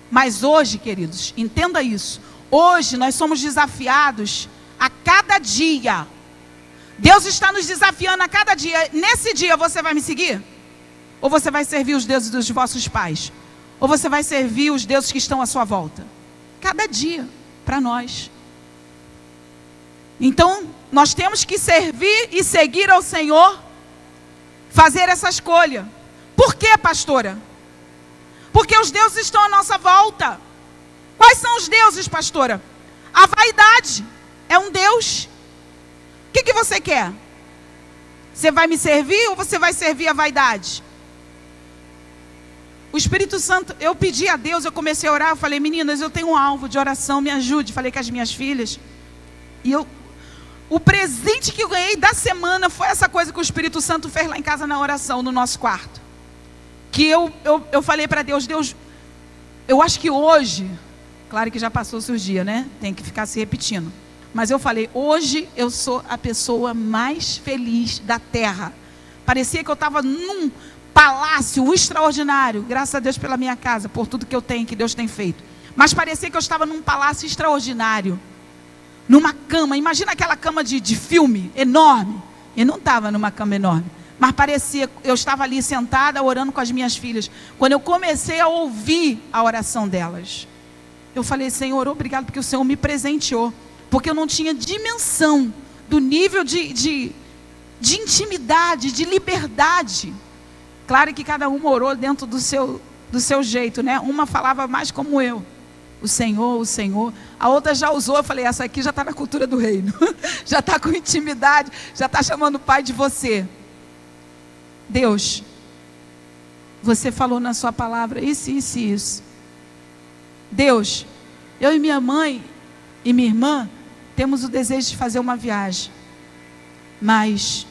Mas hoje, queridos, entenda isso. Hoje nós somos desafiados a cada dia. Deus está nos desafiando a cada dia. Nesse dia você vai me seguir? Ou você vai servir os deuses dos vossos pais? Ou você vai servir os deuses que estão à sua volta? Cada dia, para nós. Então, nós temos que servir e seguir ao Senhor, fazer essa escolha. Por quê, pastora? Porque os deuses estão à nossa volta. Quais são os deuses, pastora? A vaidade é um Deus. O que você quer? Você vai me servir ou você vai servir a vaidade? O Espírito Santo, eu pedi a Deus, eu comecei a orar, eu falei, meninas, eu tenho um alvo de oração, me ajude. Falei com as minhas filhas. E o presente que eu ganhei da semana foi essa coisa que o Espírito Santo fez lá em casa na oração, no nosso quarto. Que eu falei para Deus, Deus, eu acho que hoje, claro que já passou o seu dia, né? Tem que ficar se repetindo. Mas eu falei, hoje eu sou a pessoa mais feliz da terra. Parecia que eu estava num palácio extraordinário. Graças a Deus pela minha casa, por tudo que eu tenho, que Deus tem feito. Mas parecia que eu estava num palácio extraordinário. Numa cama, imagina aquela cama de filme, enorme. E não estava numa cama enorme. Mas parecia, eu estava ali sentada, orando com as minhas filhas. Quando eu comecei a ouvir a oração delas. Eu falei, Senhor, obrigado porque o Senhor me presenteou. Porque eu não tinha dimensão do nível de intimidade, de liberdade. Claro que cada uma orou dentro do seu jeito, né? Uma falava mais como eu. O Senhor, o Senhor. A outra já usou, eu falei, essa aqui já está na cultura do reino. Já está com intimidade, já está chamando o Pai de você. Deus, você falou na sua palavra isso, isso e isso. Deus, eu e minha mãe e minha irmã temos o desejo de fazer uma viagem. Mas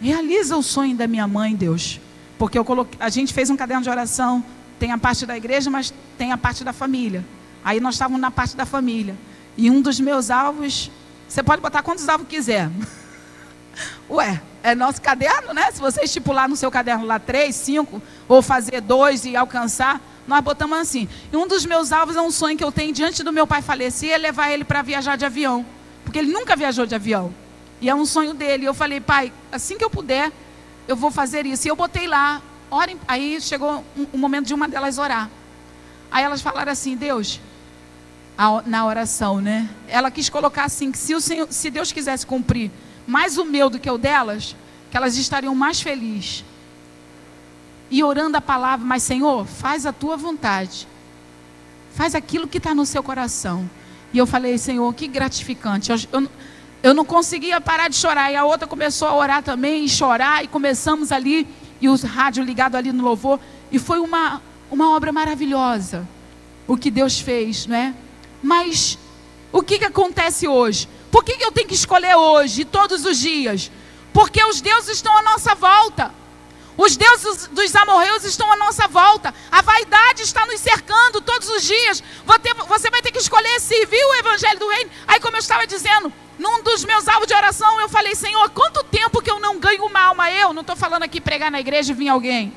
realiza o sonho da minha mãe, Deus. Porque a gente fez um caderno de oração. Tem a parte da igreja, mas tem a parte da família. Aí nós estávamos na parte da família. E um dos meus alvos, você pode botar quantos alvos quiser. Ué, é nosso caderno, né? Se você estipular no seu caderno lá 3, 5, ou fazer 2 e alcançar, nós botamos assim. E um dos meus alvos é um sonho que eu tenho diante do meu pai falecer, é levar ele para viajar de avião. Porque ele nunca viajou de avião. E é um sonho dele. Eu falei, pai, assim que eu puder, eu vou fazer isso. E eu botei lá, orem. Aí chegou um momento de uma delas orar. Aí elas falaram assim, Deus, na oração, né? Ela quis colocar assim, que se Deus quisesse cumprir mais o meu do que o delas, que elas estariam mais felizes. E orando a palavra, mas Senhor, faz a tua vontade. Faz aquilo que está no seu coração. E eu falei, Senhor, que gratificante. Eu não conseguia parar de chorar. E a outra começou a orar também, e chorar. E começamos ali, e o rádio ligado ali no louvor. E foi uma obra maravilhosa, o que Deus fez, não é? Mas, o que acontece hoje? Por que eu tenho que escolher hoje, todos os dias? Porque os deuses estão à nossa volta. Os deuses dos amorreus estão à nossa volta. A vaidade está nos cercando todos os dias. Você vai ter que escolher servir o evangelho do reino. Aí, como eu estava dizendo, num dos meus alvos de oração, eu falei, Senhor, quanto tempo que eu não ganho uma alma? Eu não estou falando aqui pregar na igreja e vir alguém.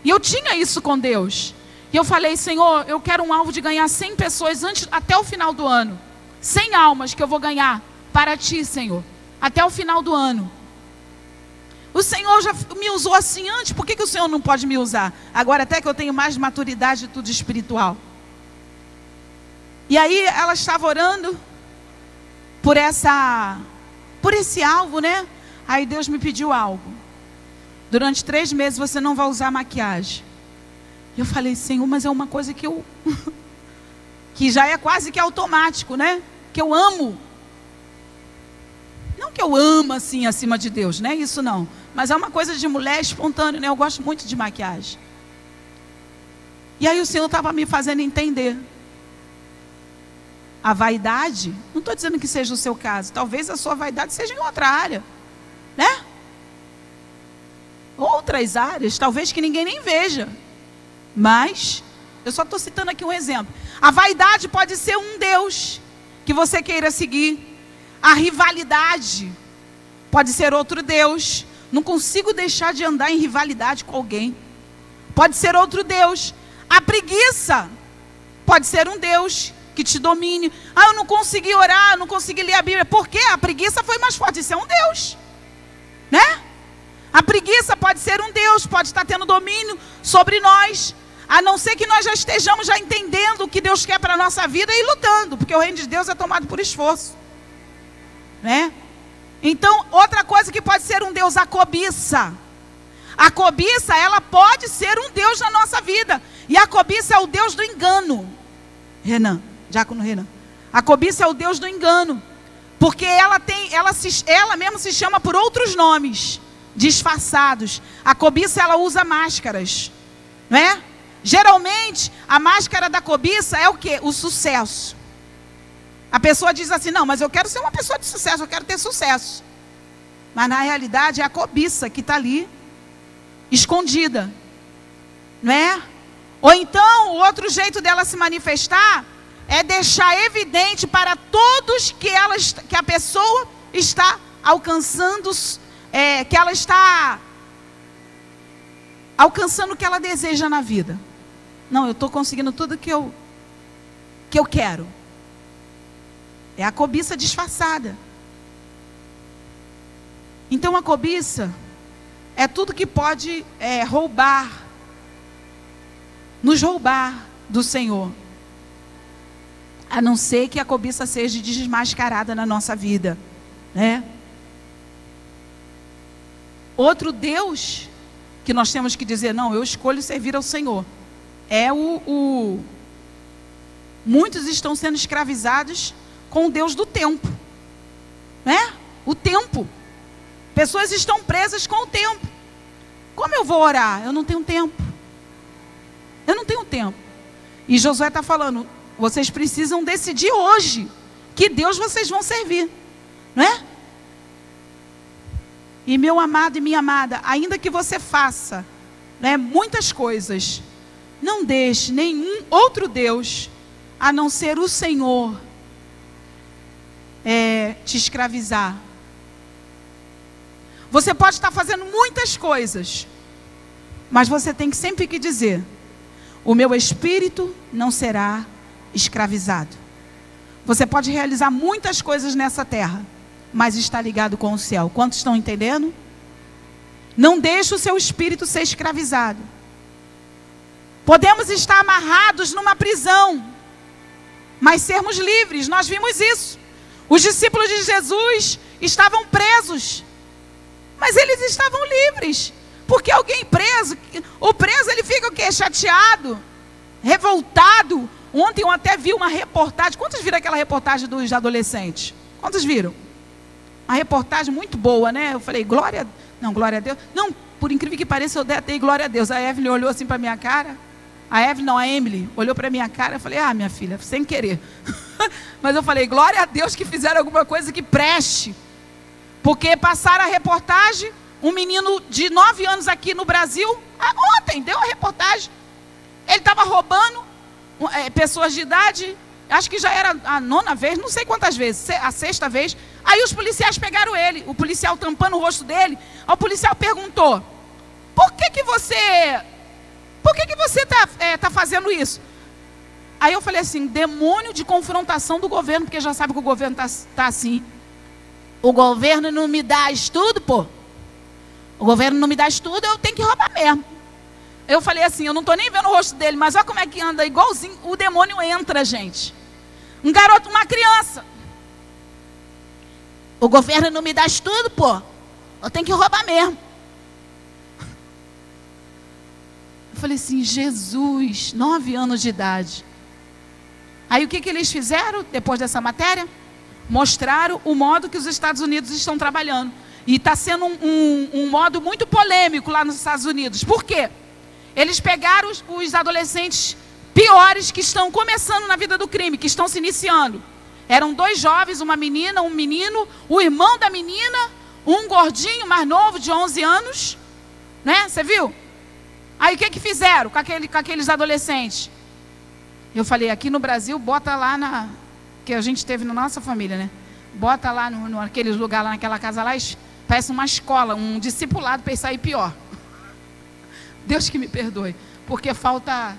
E eu tinha isso com Deus. E eu falei, Senhor, eu quero um alvo de ganhar 100 pessoas até o final do ano. 100 almas que eu vou ganhar para Ti, Senhor. Até o final do ano. O Senhor já me usou assim antes, por que o Senhor não pode me usar? Agora até que eu tenho mais maturidade de tudo espiritual. E aí ela estava orando por esse alvo, né? Aí Deus me pediu algo. Durante 3 meses você não vai usar maquiagem. E eu falei, Senhor, mas é uma coisa que eu... que já é quase que automático, né? Que eu amo. Não que eu amo assim acima de Deus, né? Isso não. Mas é uma coisa de mulher espontânea, né? Eu gosto muito de maquiagem. E aí o Senhor estava me fazendo entender. A vaidade, não estou dizendo que seja o seu caso. Talvez a sua vaidade seja em outra área, né? Outras áreas, talvez que ninguém nem veja. Mas, eu só estou citando aqui um exemplo. A vaidade pode ser um Deus que você queira seguir. A rivalidade pode ser outro Deus. Não consigo deixar de andar em rivalidade com alguém. Pode ser outro Deus. A preguiça pode ser um Deus que te domine. Ah, eu não consegui orar, eu não consegui ler a Bíblia. Por quê? A preguiça foi mais forte. Isso é um Deus, né? A preguiça pode ser um Deus, pode estar tendo domínio sobre nós. A não ser que nós já estejamos já entendendo o que Deus quer para a nossa vida e lutando. Porque o reino de Deus é tomado por esforço, né? Então, outra coisa que pode ser um Deus, a cobiça. A cobiça, ela pode ser um Deus na nossa vida. E a cobiça é o Deus do engano. Renan, diácono Renan. A cobiça é o Deus do engano. Porque ela mesmo se chama por outros nomes, disfarçados. A cobiça, ela usa máscaras, né? Geralmente, a máscara da cobiça é o quê? O sucesso. A pessoa diz assim, não, mas eu quero ser uma pessoa de sucesso, eu quero ter sucesso. Mas na realidade é a cobiça que está ali, escondida, não é? Ou então, o outro jeito dela se manifestar é deixar evidente para todos que a pessoa está alcançando, que ela está alcançando o que ela deseja na vida. Não, eu estou conseguindo tudo que eu quero. É a cobiça disfarçada. Então a cobiça é tudo que pode nos roubar do Senhor. A não ser que a cobiça seja desmascarada na nossa vida, né? Outro Deus que nós temos que dizer, não, eu escolho servir ao Senhor. Muitos estão sendo escravizados com o Deus do tempo, né? O tempo. Pessoas estão presas com o tempo. Como eu vou orar? Eu não tenho tempo. Eu não tenho tempo. E Josué está falando, vocês precisam decidir hoje que Deus vocês vão servir, não é? E meu amado e minha amada, ainda que você faça, né, muitas coisas, não deixe nenhum outro Deus, a não ser o Senhor, te escravizar. Você pode estar fazendo muitas coisas, mas você tem que sempre que dizer, o meu espírito não será escravizado. Você pode realizar muitas coisas nessa terra, mas está ligado com o céu. Quantos estão entendendo? Não deixe o seu espírito ser escravizado. Podemos estar amarrados numa prisão, mas sermos livres. Nós vimos isso. Os discípulos de Jesus estavam presos, mas eles estavam livres. Porque alguém preso, o preso ele fica o quê? Chateado, revoltado. Ontem eu até vi uma reportagem. Quantos viram aquela reportagem dos adolescentes? Quantos viram? Uma reportagem muito boa, né? Eu falei, glória a Deus. Não, por incrível que pareça, eu dei glória a Deus. A Evelyn olhou assim para minha cara. A Emily olhou para minha cara. Eu falei, minha filha, sem querer. Mas eu falei, glória a Deus que fizeram alguma coisa que preste. Porque passaram a reportagem, um menino de 9 anos aqui no Brasil, ontem deu a reportagem. Ele estava roubando pessoas de idade, acho que já era a 9ª vez, não sei quantas vezes, a 6ª vez. Aí os policiais pegaram ele, o policial tampando o rosto dele. Aí o policial perguntou, por que você tá fazendo isso? Aí eu falei assim, demônio de confrontação do governo, porque já sabe que o governo tá assim. O governo não me dá estudo, pô. O governo não me dá estudo, eu tenho que roubar mesmo. Eu falei assim, eu não estou nem vendo o rosto dele, mas olha como é que anda, igualzinho, o demônio entra, gente. Um garoto, uma criança. O governo não me dá estudo, pô. Eu tenho que roubar mesmo. Eu falei assim, Jesus, 9 anos de idade. Aí o que eles fizeram depois dessa matéria? Mostraram o modo que os Estados Unidos estão trabalhando. E está sendo um modo muito polêmico lá nos Estados Unidos. Por quê? Eles pegaram os adolescentes piores que estão começando na vida do crime, que estão se iniciando. Eram 2 jovens, uma menina, um menino, o irmão da menina, um gordinho mais novo de 11 anos. Né? Você viu? Aí o que fizeram com aqueles adolescentes? Eu falei, aqui no Brasil, bota lá que a gente teve na nossa família, né? Bota lá naqueles lugares, lá naquela casa lá, parece uma escola, um discipulado para isso sair pior. Deus que me perdoe, porque falta...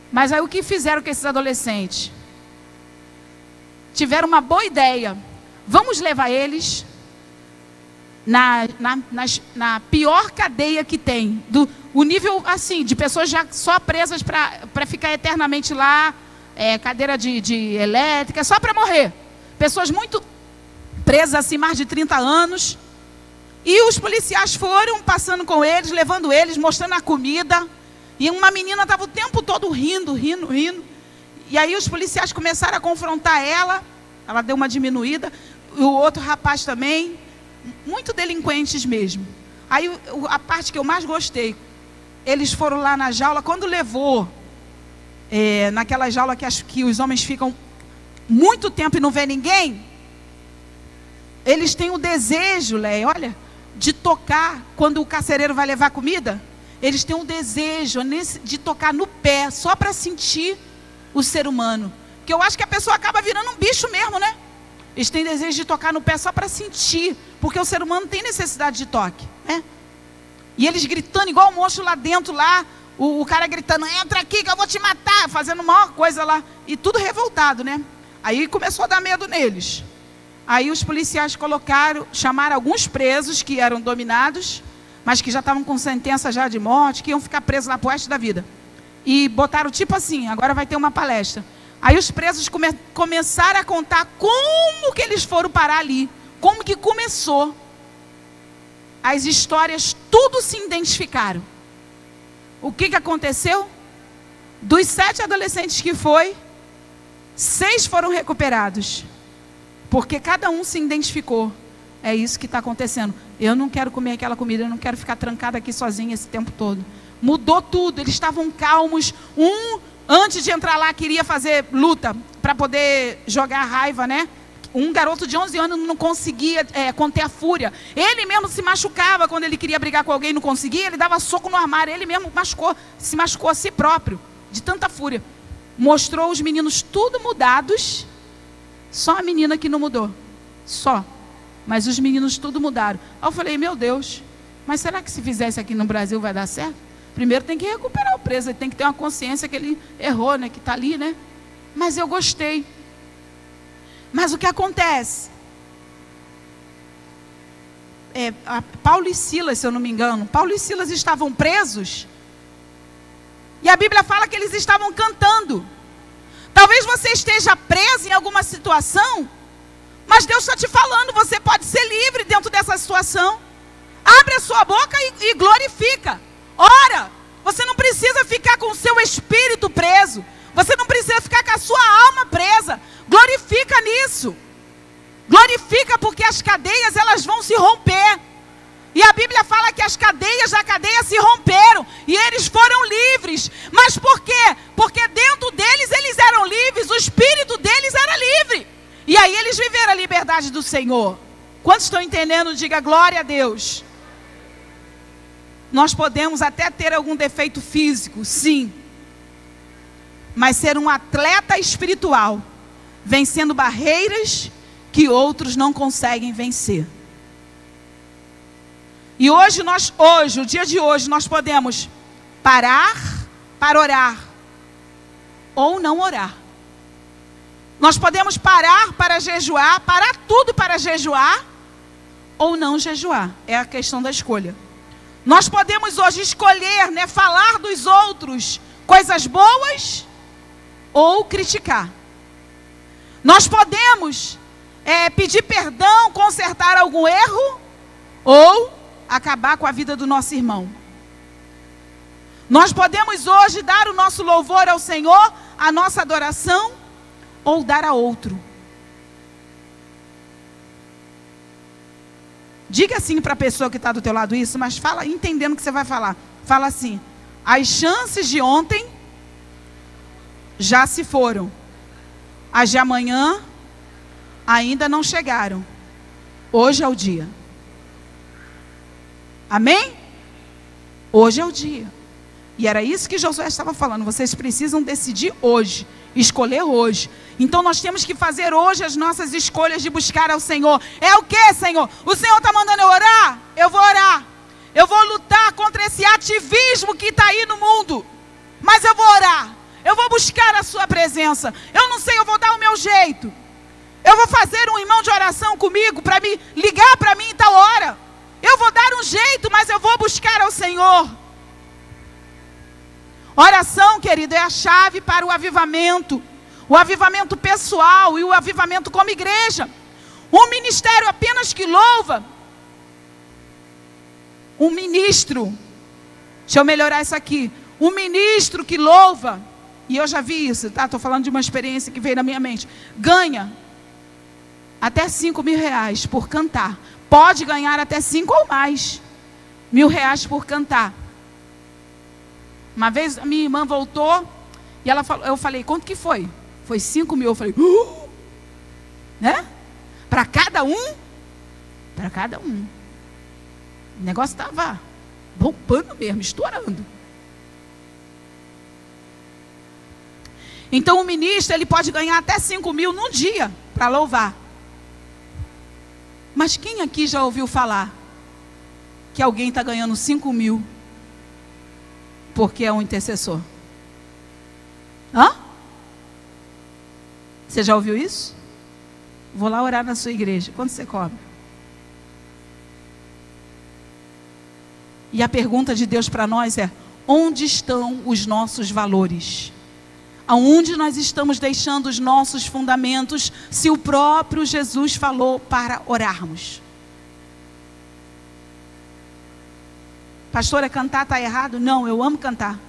Mas aí o que fizeram com esses adolescentes? Tiveram uma boa ideia. Vamos levar eles na pior cadeia que tem. O nível, assim, de pessoas já só presas para ficar eternamente lá, cadeira de elétrica, só para morrer. Pessoas muito presas, assim, mais de 30 anos. E os policiais foram passando com eles, levando eles, mostrando a comida. E uma menina estava o tempo todo rindo. E aí os policiais começaram a confrontar ela. Ela deu uma diminuída. E o outro rapaz também. Muito delinquentes mesmo. Aí a parte que eu mais gostei. Eles foram lá na jaula. Quando levou, naquela jaula que os homens ficam muito tempo e não vê ninguém. Eles têm o desejo, Leia, olha... de tocar, quando o carcereiro vai levar comida, eles têm um desejo de tocar no pé, só para sentir o ser humano. Porque eu acho que a pessoa acaba virando um bicho mesmo, né? Eles têm desejo de tocar no pé só para sentir, porque o ser humano tem necessidade de toque, né? E eles gritando, igual o monstro lá dentro, o cara gritando, entra aqui que eu vou te matar, fazendo uma coisa lá, e tudo revoltado, né? Aí começou a dar medo neles. Aí os policiais chamaram alguns presos que eram dominados, mas que já estavam com sentença já de morte, que iam ficar presos lá pro resto da vida. E botaram tipo assim, agora vai ter uma palestra. Aí os presos começaram a contar como que eles foram parar ali, como que começou. As histórias, tudo se identificaram. O que aconteceu? Dos 7 adolescentes que 6 foram recuperados. Porque cada um se identificou. É isso que está acontecendo. Eu não quero comer aquela comida, eu não quero ficar trancada aqui sozinha esse tempo todo. Mudou tudo, eles estavam calmos. Antes de entrar lá, queria fazer luta para poder jogar a raiva, né? Um garoto de 11 anos não conseguia conter a fúria. Ele mesmo se machucava quando ele queria brigar com alguém e não conseguia. Ele dava soco no armário, ele mesmo se machucou a si próprio, de tanta fúria. Mostrou os meninos tudo mudados. Só a menina que não mudou. Só. Mas os meninos tudo mudaram. Aí eu falei, meu Deus, Mas será que se fizesse aqui no Brasil vai dar certo? Primeiro tem que recuperar o preso, ele tem que ter uma consciência que ele errou, né? Que está ali, né? Mas eu gostei. Mas o que acontece? Paulo e Silas, se eu não me engano, Paulo e Silas estavam presos. E a Bíblia fala que eles estavam cantando. Talvez você esteja preso em alguma situação, mas Deus está te falando, você pode ser livre dentro dessa situação. Abre a sua boca e glorifica. Ora, você não precisa ficar com o seu espírito preso. Você não precisa ficar com a sua alma presa. Glorifica nisso. Glorifica, porque as cadeias elas vão se romper. E a Bíblia fala que as cadeias da cadeia se romperam e eles foram livres. Mas por quê? Porque dentro deles eles eram livres, o espírito deles era livre. E aí eles viveram a liberdade do Senhor. Quantos estão entendendo? Diga glória a Deus. Nós podemos até ter algum defeito físico, sim. Mas ser um atleta espiritual, vencendo barreiras que outros não conseguem vencer. E hoje, o dia de hoje, nós podemos parar para orar, ou não orar. Nós podemos parar para jejuar, parar tudo para jejuar, ou não jejuar. É a questão da escolha. Nós podemos hoje escolher, né, falar dos outros coisas boas, ou criticar. Nós podemos pedir perdão, consertar algum erro, ou acabar com a vida do nosso irmão. Nós podemos hoje dar o nosso louvor ao Senhor, a nossa adoração, ou dar a outro. Diga assim para a pessoa que está do teu lado isso, mas fala entendendo o que você vai falar. Fala assim: as chances de ontem já se foram. As de amanhã ainda não chegaram. Hoje é o dia. Amém? Hoje é o dia. E era isso que Josué estava falando. Vocês precisam decidir hoje, escolher hoje. Então nós temos que fazer hoje as nossas escolhas de buscar ao Senhor. É o que, Senhor? O Senhor está mandando eu orar? Eu vou orar. Eu vou lutar contra esse ativismo que está aí no mundo. Mas eu vou orar. Eu vou buscar a sua presença. Eu não sei, eu vou dar o meu jeito. Eu vou fazer um irmão de oração comigo para me ligar para mim em tal hora. Eu vou dar um jeito, mas eu vou buscar ao Senhor. Oração, querido, é a chave para o avivamento. O avivamento pessoal e o avivamento como igreja. Um ministério apenas que louva. Um ministro. Deixa eu melhorar isso aqui. Um ministro que louva. E eu já vi isso, tá? Estou falando de uma experiência que veio na minha mente. Ganha até 5 mil reais por cantar. Pode ganhar até 5 ou mais mil reais por cantar. Uma vez a minha irmã voltou e ela falou, eu falei, quanto que foi? Foi 5 mil. Eu falei, né? Para cada um? Para cada um. O negócio estava bombando mesmo, estourando. Então o ministro, ele pode ganhar até 5 mil num dia para louvar. Mas quem aqui já ouviu falar que alguém está ganhando 5 mil porque é um intercessor? Hã? Você já ouviu isso? Vou lá orar na sua igreja. Quanto você cobra? E a pergunta de Deus para nós é: onde estão os nossos valores? Aonde nós estamos deixando os nossos fundamentos, se o próprio Jesus falou para orarmos? Pastora, cantar está errado? Não, eu amo cantar.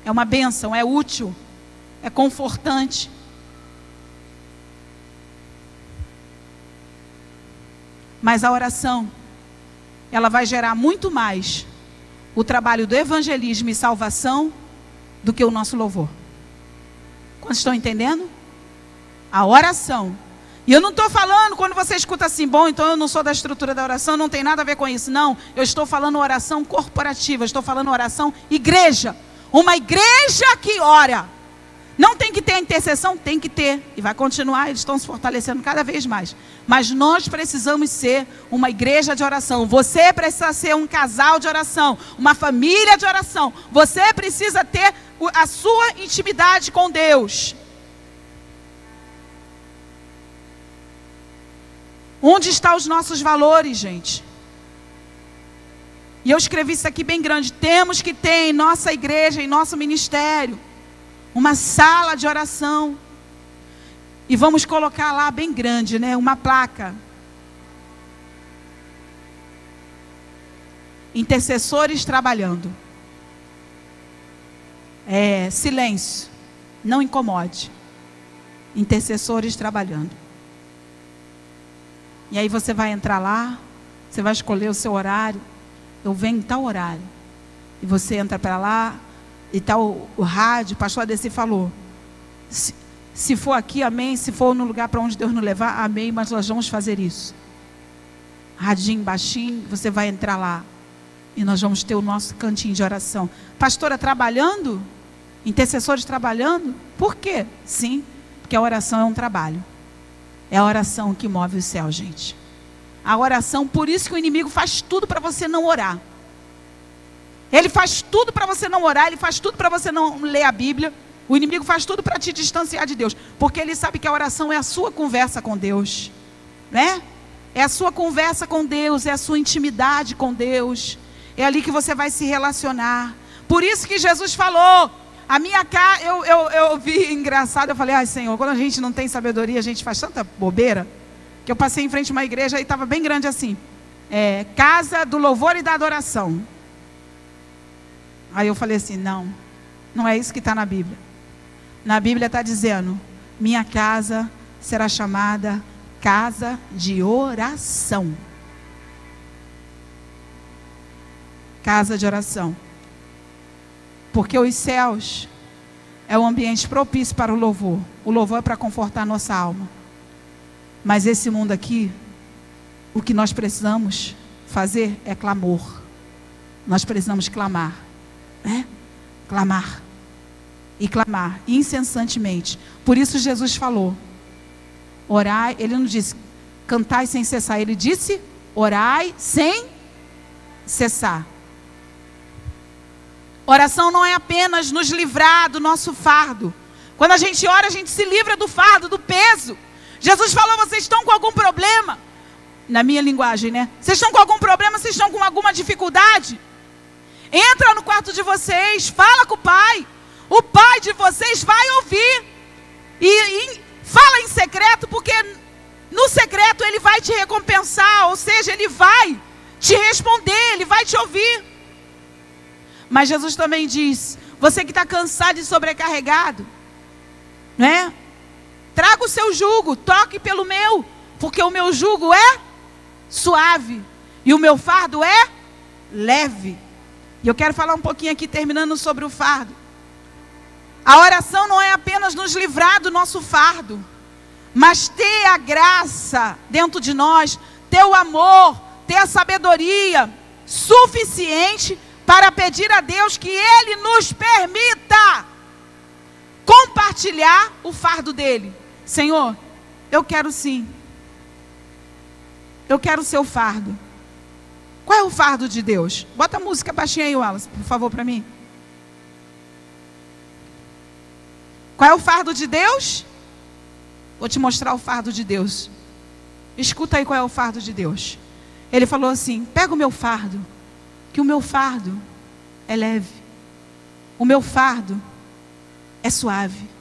É uma bênção, é útil, é confortante. Mas a oração, ela vai gerar muito mais o trabalho do evangelismo e salvação do que o nosso louvor. Quantos estão entendendo? A oração. E eu não estou falando, quando você escuta assim, bom, então eu não sou da estrutura da oração, não tem nada a ver com isso. Não, eu estou falando oração corporativa, estou falando oração igreja. Uma igreja que ora. Não tem que ter a intercessão? Tem que ter. E vai continuar, eles estão se fortalecendo cada vez mais. Mas nós precisamos ser uma igreja de oração. Você precisa ser um casal de oração. Uma família de oração. Você precisa ter a sua intimidade com Deus. Onde estão os nossos valores, gente? E eu escrevi isso aqui bem grande. Temos que ter em nossa igreja, em nosso ministério, uma sala de oração. E vamos colocar lá bem grande, né? Uma placa. Intercessores trabalhando. Silêncio. Não incomode. Intercessores trabalhando. E aí você vai entrar lá. Você vai escolher o seu horário. Eu venho em tal horário. E você entra para lá. E tal o rádio, o pastor Adeci falou. Se for aqui, amém. Se for no lugar para onde Deus nos levar, amém. Mas nós vamos fazer isso. Radinho, baixinho, você vai entrar lá. E nós vamos ter o nosso cantinho de oração. Pastora trabalhando? Intercessores trabalhando? Por quê? Sim, porque a oração é um trabalho. É a oração que move o céu, gente. A oração, por isso que o inimigo faz tudo para você não orar. Ele faz tudo para você não orar, ele faz tudo para você não ler a Bíblia. O inimigo faz tudo para te distanciar de Deus. Porque ele sabe que a oração é a sua conversa com Deus. Né? É a sua conversa com Deus, é a sua intimidade com Deus. É ali que você vai se relacionar. Por isso que Jesus falou, a minha casa, eu vi engraçado, eu falei, ai Senhor, quando a gente não tem sabedoria, a gente faz tanta bobeira, que eu passei em frente a uma igreja e estava bem grande assim, casa do louvor e da adoração. Aí eu falei assim, não é isso que está na Bíblia. Na Bíblia está dizendo, minha casa será chamada casa de oração. Casa de oração. Porque os céus é um ambiente propício para o louvor. O louvor é para confortar a nossa alma. Mas esse mundo aqui, o que nós precisamos fazer é clamor. Nós precisamos clamar. Clamar. E clamar incessantemente. Por isso Jesus falou, orai, ele não disse cantai sem cessar, ele disse orai sem cessar. Oração não é apenas nos livrar do nosso fardo. Quando a gente ora, a gente se livra do fardo, do peso. Jesus falou, vocês estão com algum problema? Na minha linguagem, né? Vocês estão com algum problema? Vocês estão com alguma dificuldade? Entra no quarto de vocês, fala com o Pai. O Pai de vocês vai ouvir. E fala em secreto, porque no secreto Ele vai te recompensar. Ou seja, Ele vai te responder, Ele vai te ouvir. Mas Jesus também diz, você que está cansado e sobrecarregado, né? Traga o seu jugo, toque pelo meu, porque o meu jugo é suave e o meu fardo é leve. E eu quero falar um pouquinho aqui, terminando sobre o fardo. A oração não é apenas nos livrar do nosso fardo, mas ter a graça dentro de nós, ter o amor, ter a sabedoria suficiente para pedir a Deus que Ele nos permita compartilhar o fardo dEle. Senhor, eu quero sim. Eu quero o seu fardo. Qual é o fardo de Deus? Bota a música baixinha aí, Wallace, por favor, para mim. Qual é o fardo de Deus? Vou te mostrar o fardo de Deus. Escuta aí qual é o fardo de Deus. Ele falou assim, pega o meu fardo, que o meu fardo é leve. O meu fardo é suave.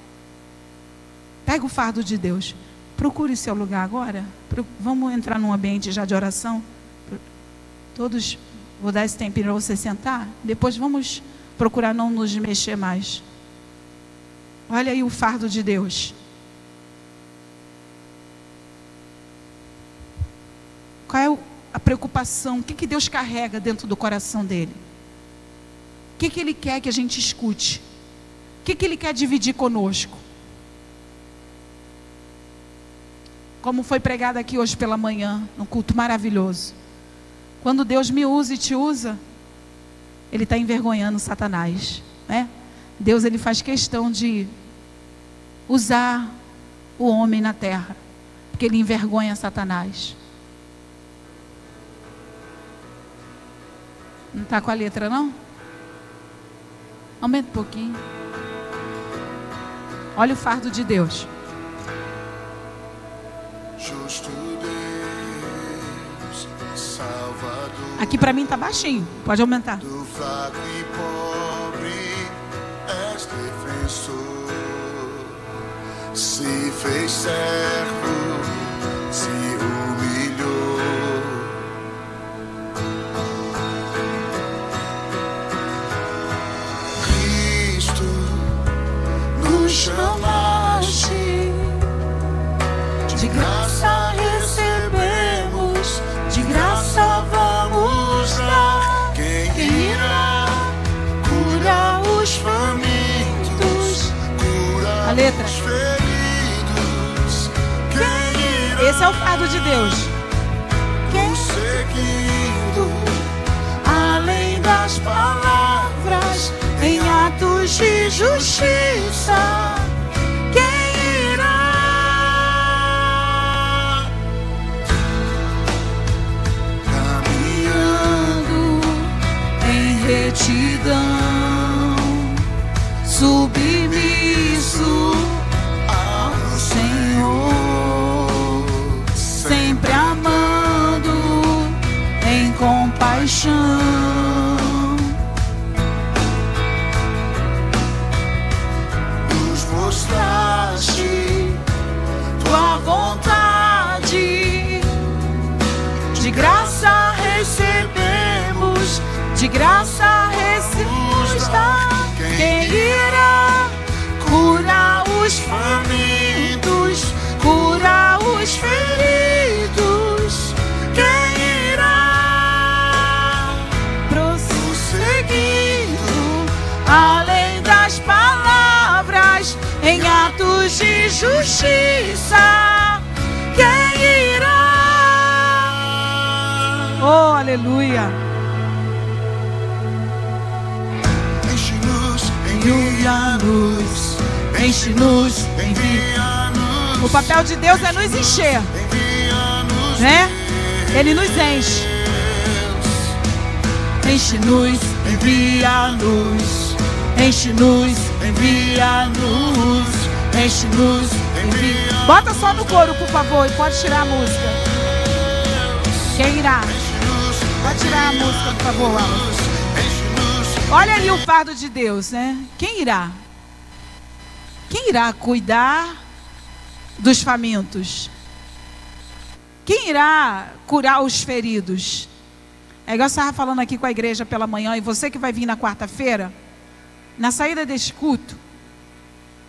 Pega o fardo de Deus. Procure seu lugar agora. Vamos entrar num ambiente já de oração. Todos, vou dar esse tempinho para você sentar. Depois vamos procurar não nos mexer mais. Olha aí o fardo de Deus. Qual é a preocupação? O que Deus carrega dentro do coração dele? O que Ele quer que a gente escute? O que Ele quer dividir conosco? Como foi pregado aqui hoje pela manhã, num culto maravilhoso. Quando Deus me usa e te usa, Ele está envergonhando Satanás, né? Deus, Ele faz questão de usar o homem na terra, porque ele envergonha Satanás. Não está com a letra, não? Aumenta um pouquinho. Olha o fardo de Deus. Justo Deus, Salvador. Aqui para mim está baixinho. Pode aumentar. Do fraco e pobre és defensor. Se fez servo, se humilhou. Cristo, nos chamaste, de graça recebemos, de graça vamos dar. Quem irá curar os famintos, curar A letra. os feridos? Quem irá Esse é o fardo de Deus. seguindo, além das palavras, em atos de justiça? Quem irá caminhando em retidão, submisso ao Senhor, sempre amando em compaixão? Nos mostraste tua vontade, de graça recebemos, de graça recebemos. Quem irá curar os famintos, curar os feridos? Quem irá prosseguindo, além das palavras, em atos de justiça? Quem irá? Oh, aleluia. Enche-nos, envia-nos, enche-nos, envia-nos. O papel de Deus é nos encher, Envia-nos, né? Ele nos enche. Enche-nos, envia-nos. Enche-nos, envia-nos. Enche-nos, envia. Bota só no coro, por favor, e pode tirar a música. Quem irá? Pode tirar a música, por favor, Wallace. Olha ali o fardo de Deus, né? Quem irá? Quem irá cuidar dos famintos? Quem irá curar os feridos? É igual eu estava falando aqui com a igreja pela manhã, e você que vai vir na quarta-feira, na saída desse culto,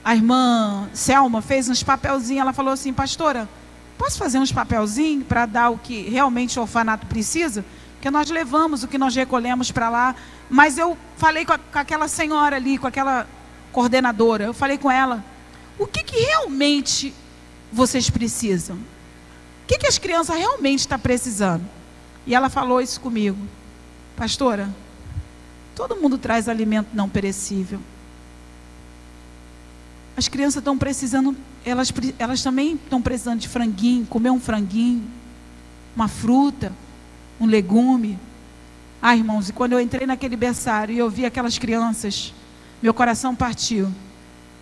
a irmã Selma fez uns papelzinhos. Ela falou assim: pastora, posso fazer uns papelzinhos para dar o que realmente o orfanato precisa? Porque nós levamos o que nós recolhemos para lá. Mas eu falei com aquela senhora ali, com aquela coordenadora, eu falei com ela: o que realmente vocês precisam? O que as crianças realmente estão precisando? E ela falou isso comigo: pastora, todo mundo traz alimento não perecível. As crianças estão precisando, elas também estão precisando de franguinho, comer um franguinho, uma fruta, um legume. Ah, irmãos, e quando eu entrei naquele berçário e eu vi aquelas crianças, meu coração partiu.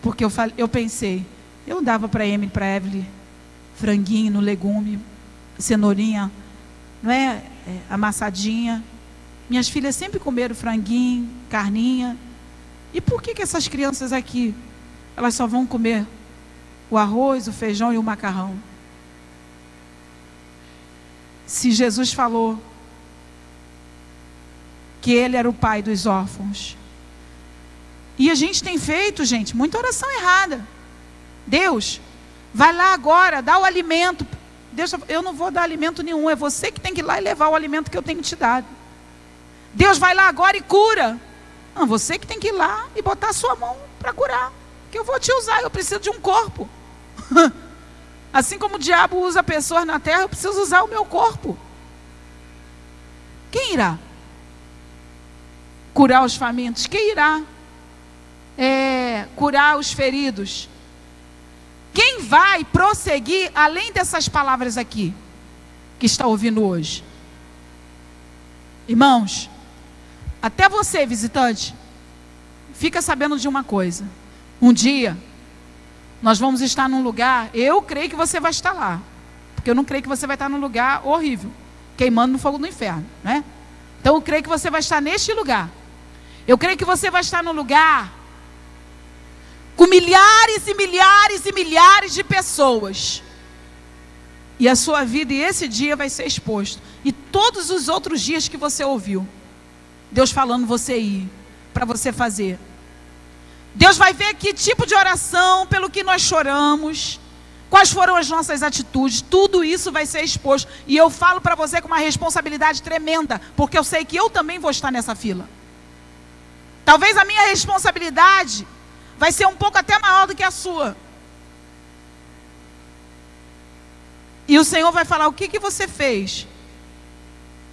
Porque eu pensei, eu dava para Emily, para Evelyn, franguinho no legume, cenourinha, não é? Amassadinha. Minhas filhas sempre comeram franguinho, carninha. E por que essas crianças aqui, elas só vão comer o arroz, o feijão e o macarrão? Se Jesus falou que Ele era o pai dos órfãos. E a gente tem feito, gente, muita oração errada. Deus, vai lá agora, dá o alimento. Deus, eu não vou dar alimento nenhum, é você que tem que ir lá e levar o alimento que eu tenho te dado. Deus, vai lá agora e cura. Não, você que tem que ir lá e botar a sua mão para curar. Que eu vou te usar, eu preciso de um corpo. Assim como o diabo usa pessoas na terra, eu preciso usar o meu corpo. Quem irá curar os famintos? Quem irá curar os feridos? vai prosseguir além dessas palavras aqui, que está ouvindo hoje. Irmãos, até você, visitante, fica sabendo de uma coisa. Um dia, nós vamos estar num lugar, eu creio que você vai estar lá, porque eu não creio que você vai estar num lugar horrível, queimando no fogo do inferno, né? Então eu creio que você vai estar neste lugar. Eu creio que você vai estar num lugar com milhares e milhares e milhares de pessoas. E a sua vida, e esse dia vai ser exposto. E todos os outros dias que você ouviu Deus falando você ir, para você fazer. Deus vai ver que tipo de oração, pelo que nós choramos, quais foram as nossas atitudes, tudo isso vai ser exposto. E eu falo para você com uma responsabilidade tremenda, porque eu sei que eu também vou estar nessa fila. Talvez a minha responsabilidade vai ser um pouco até maior do que a sua. E o Senhor vai falar: o que você fez?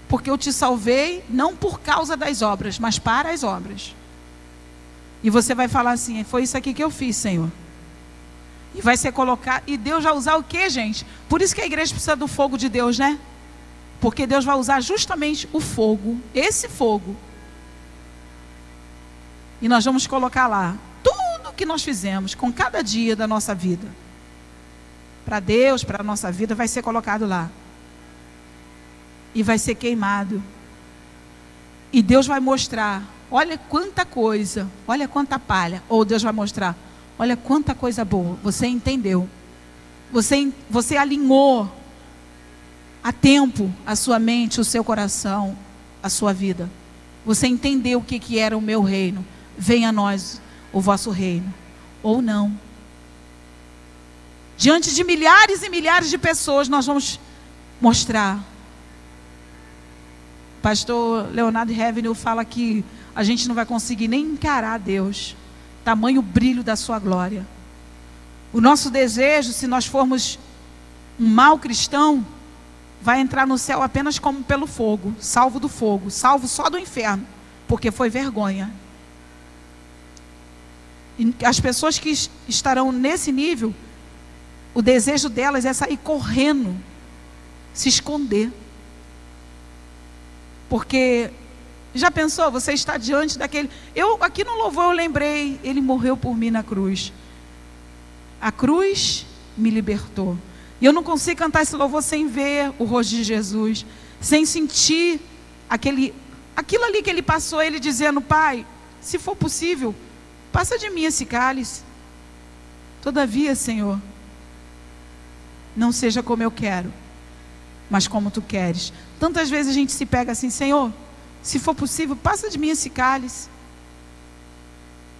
Porque eu te salvei, não por causa das obras, mas para as obras. E você vai falar assim: foi isso aqui que eu fiz, Senhor. E vai ser colocado, e Deus vai usar o que, gente? Por isso que a igreja precisa do fogo de Deus, né? Porque Deus vai usar justamente o fogo, esse fogo. E nós vamos colocar lá tudo o que nós fizemos, com cada dia da nossa vida. Para Deus, para a nossa vida, vai ser colocado lá. E vai ser queimado. E Deus vai mostrar: olha quanta coisa, olha quanta palha. Ou Deus vai mostrar: olha quanta coisa boa. Você entendeu. Você alinhou a tempo a sua mente, o seu coração, a sua vida. Você entendeu o que era o meu reino. Venha a nós o vosso reino. Ou não. Diante de milhares e milhares de pessoas, nós vamos mostrar. Pastor Leonardo Revenue fala que a gente não vai conseguir nem encarar Deus. Tamanho brilho da sua glória. O nosso desejo, se nós formos um mau cristão, vai entrar no céu apenas como pelo fogo, salvo do fogo, salvo só do inferno, porque foi vergonha. E as pessoas que estarão nesse nível, o desejo delas é sair correndo, se esconder. Porque, já pensou, você está diante daquele... aqui no louvor eu lembrei, ele morreu por mim na cruz. A cruz me libertou. E eu não consigo cantar esse louvor sem ver o rosto de Jesus, sem sentir aquilo ali que ele passou, ele dizendo: Pai, se for possível, passa de mim esse cálice. Todavia, Senhor, não seja como eu quero, mas como tu queres. Tantas vezes a gente se pega assim: Senhor, se for possível, passa de mim esse cálice.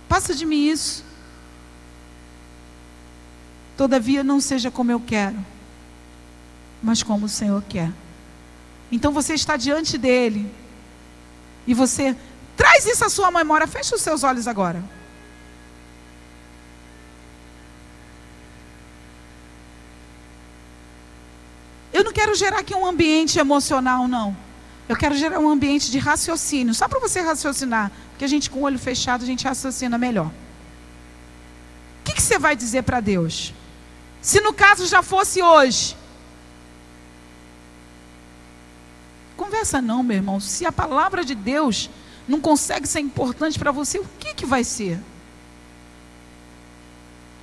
Passa de mim isso. Todavia não seja como eu quero, mas como o Senhor quer. Então você está diante dele, e você traz isso à sua memória. Feche os seus olhos agora. Eu não quero gerar aqui um ambiente emocional, não. Eu quero gerar um ambiente de raciocínio, só para você raciocinar, porque a gente com o olho fechado, a gente raciocina melhor. O que você vai dizer para Deus? Se no caso já fosse hoje. Conversa não, meu irmão. Se a palavra de Deus não consegue ser importante para você, o que vai ser?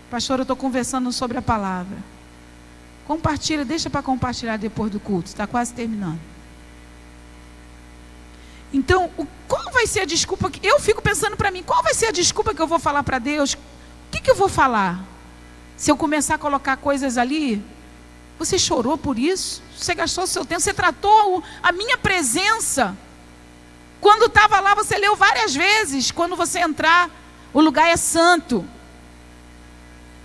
Pastor, eu estou conversando sobre a palavra. Compartilha, deixa para compartilhar depois do culto, está quase terminando. Então, qual vai ser a desculpa? Eu fico pensando para mim, qual vai ser a desculpa que eu vou falar para Deus? O que eu vou falar? Se eu começar a colocar coisas ali, você chorou por isso? Você gastou seu tempo, você tratou a minha presença. Quando estava lá, você leu várias vezes, quando você entrar, o lugar é santo.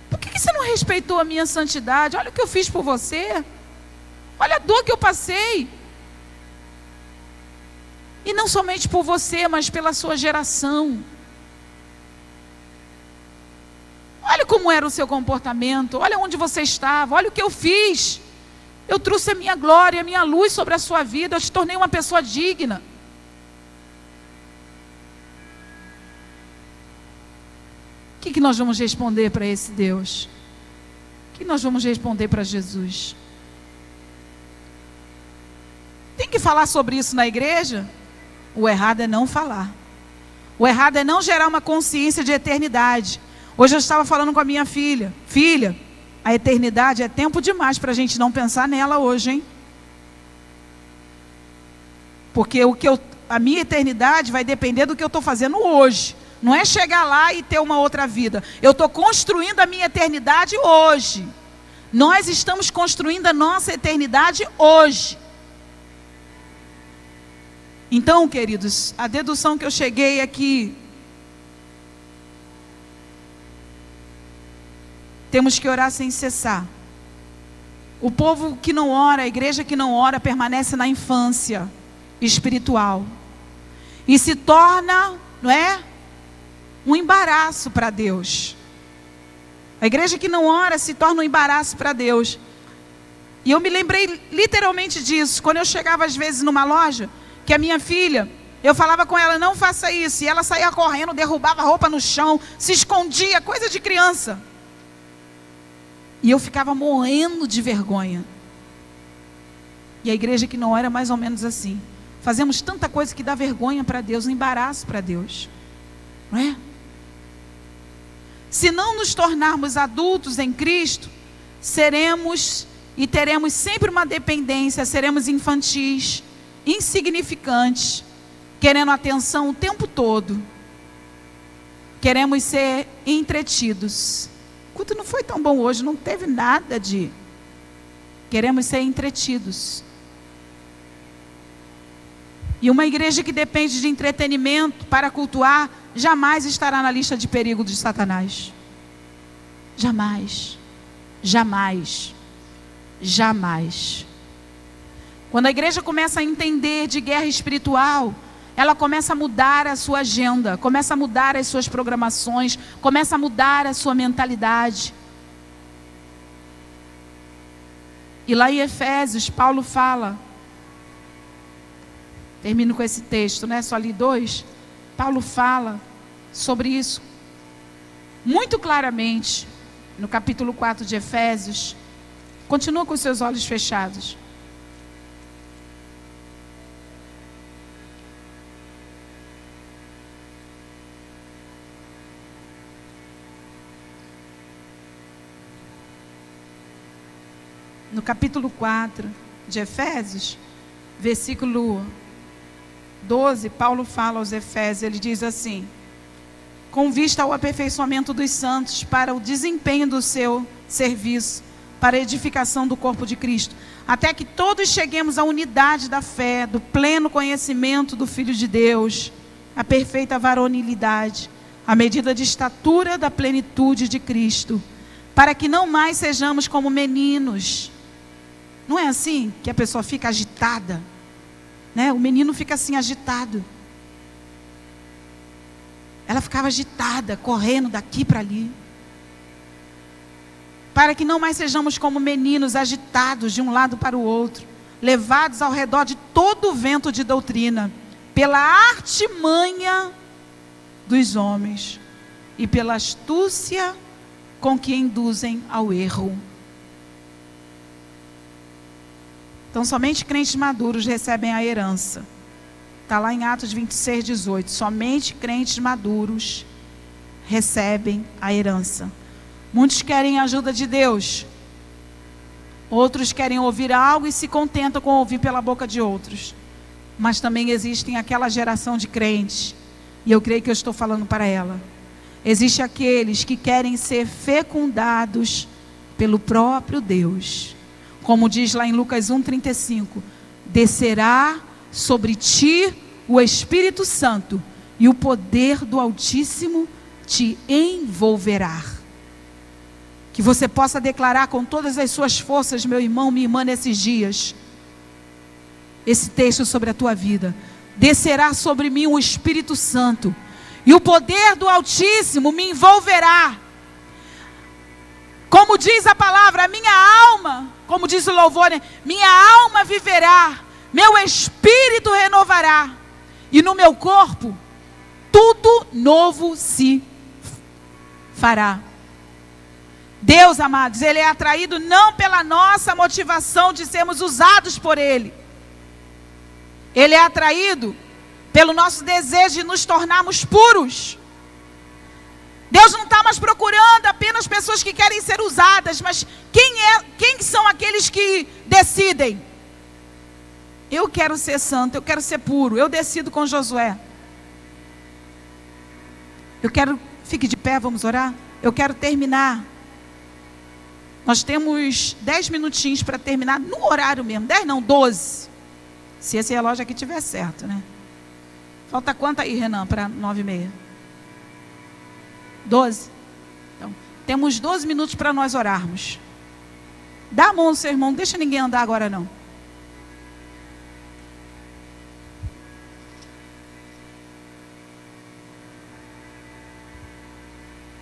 Por que você não respeitou a minha santidade? Olha o que eu fiz por você. Olha a dor que eu passei. E não somente por você, mas pela sua geração. Olha como era o seu comportamento. Olha onde você estava. Olha o que eu fiz. Eu trouxe a minha glória, a minha luz sobre a sua vida. Eu te tornei uma pessoa digna. O que nós vamos responder para esse Deus? O que nós vamos responder para Jesus? Tem que falar sobre isso na igreja? O errado é não falar. O errado é não gerar uma consciência de eternidade. Hoje eu estava falando com a minha filha. Filha, a eternidade é tempo demais para a gente não pensar nela hoje, hein? Porque a minha eternidade vai depender do que eu estou fazendo hoje. Não é chegar lá e ter uma outra vida. Eu estou construindo a minha eternidade hoje. Nós estamos construindo a nossa eternidade hoje. Então, queridos, a dedução que eu cheguei aqui, temos que orar sem cessar. O povo que não ora, a igreja que não ora, permanece na infância espiritual e se torna, não é, um embaraço para Deus. A igreja que não ora se torna um embaraço para Deus. E eu me lembrei literalmente disso, quando eu chegava às vezes numa loja, que a minha filha, eu falava com ela, não faça isso, e ela saía correndo, derrubava a roupa no chão, se escondia, coisa de criança. E eu ficava morrendo de vergonha. E a igreja que não ora é mais ou menos assim. Fazemos tanta coisa que dá vergonha para Deus, um embaraço para Deus. Não é? Se não nos tornarmos adultos em Cristo, seremos e teremos sempre uma dependência, seremos infantis, insignificantes, querendo atenção o tempo todo. Queremos ser entretidos. O culto não foi tão bom hoje, não teve nada de... Queremos ser entretidos. E uma igreja que depende de entretenimento para cultuar, jamais estará na lista de perigo de Satanás. Jamais. Jamais. Jamais. Quando a igreja começa a entender de guerra espiritual, ela começa a mudar a sua agenda, começa a mudar as suas programações, começa a mudar a sua mentalidade. E lá em Efésios, Paulo fala, termino com esse texto, né? Só li 2. Paulo fala sobre isso muito claramente, no capítulo 4 de Efésios. Continua com os seus olhos fechados. No capítulo 4 de Efésios, versículo 12, Paulo fala aos Efésios, ele diz assim: com vista ao aperfeiçoamento dos santos, para o desempenho do seu serviço, para a edificação do corpo de Cristo, até que todos cheguemos à unidade da fé, do pleno conhecimento do Filho de Deus, à perfeita varonilidade, à medida de estatura da plenitude de Cristo, para que não mais sejamos como meninos. Não é assim que a pessoa fica agitada, né? O menino fica assim agitado. Ela ficava agitada, correndo daqui para ali. Para que não mais sejamos como meninos agitados de um lado para o outro, levados ao redor de todo o vento de doutrina, pela artimanha dos homens e pela astúcia com que induzem ao erro. Então, somente crentes maduros recebem a herança. Está lá em Atos 26, 18. Somente crentes maduros recebem a herança. Muitos querem a ajuda de Deus. Outros querem ouvir algo e se contentam com ouvir pela boca de outros. Mas também existem aquela geração de crentes, e eu creio que eu estou falando para ela. Existem aqueles que querem ser fecundados pelo próprio Deus. Como diz lá em Lucas 1,35, descerá sobre ti o Espírito Santo, e o poder do Altíssimo te envolverá. Que você possa declarar com todas as suas forças, meu irmão, minha irmã, nesses dias, esse texto sobre a tua vida. Descerá sobre mim o Espírito Santo, e o poder do Altíssimo me envolverá. Como diz a palavra, minha alma, como diz o louvor, minha alma viverá, meu espírito renovará, e no meu corpo tudo novo se fará. Deus, amados, Ele é atraído não pela nossa motivação de sermos usados por Ele. Ele é atraído pelo nosso desejo de nos tornarmos puros. Deus não está mais procurando apenas pessoas que querem ser usadas, mas quem são aqueles que decidem? Eu quero ser santo, eu quero ser puro, eu decido com Josué. Fique de pé, vamos orar? Eu quero terminar. Nós temos 10 minutinhos para terminar no horário mesmo. 10 não, 12. Se esse relógio aqui tiver certo, né? Falta quanto aí, Renan, para 9h30? 12? Então, temos 12 minutos para nós orarmos. Dá a mão ao seu irmão, não deixa ninguém andar agora não.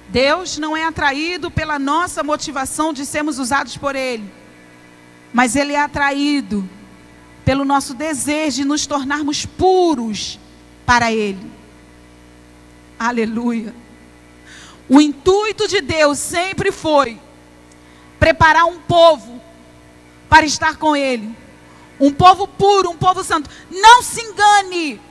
Deus não é atraído pela nossa motivação de sermos usados por Ele, mas Ele é atraído pelo nosso desejo de nos tornarmos puros para Ele. Aleluia. O intuito de Deus sempre foi preparar um povo para estar com Ele. Um povo puro, um povo santo. Não se engane.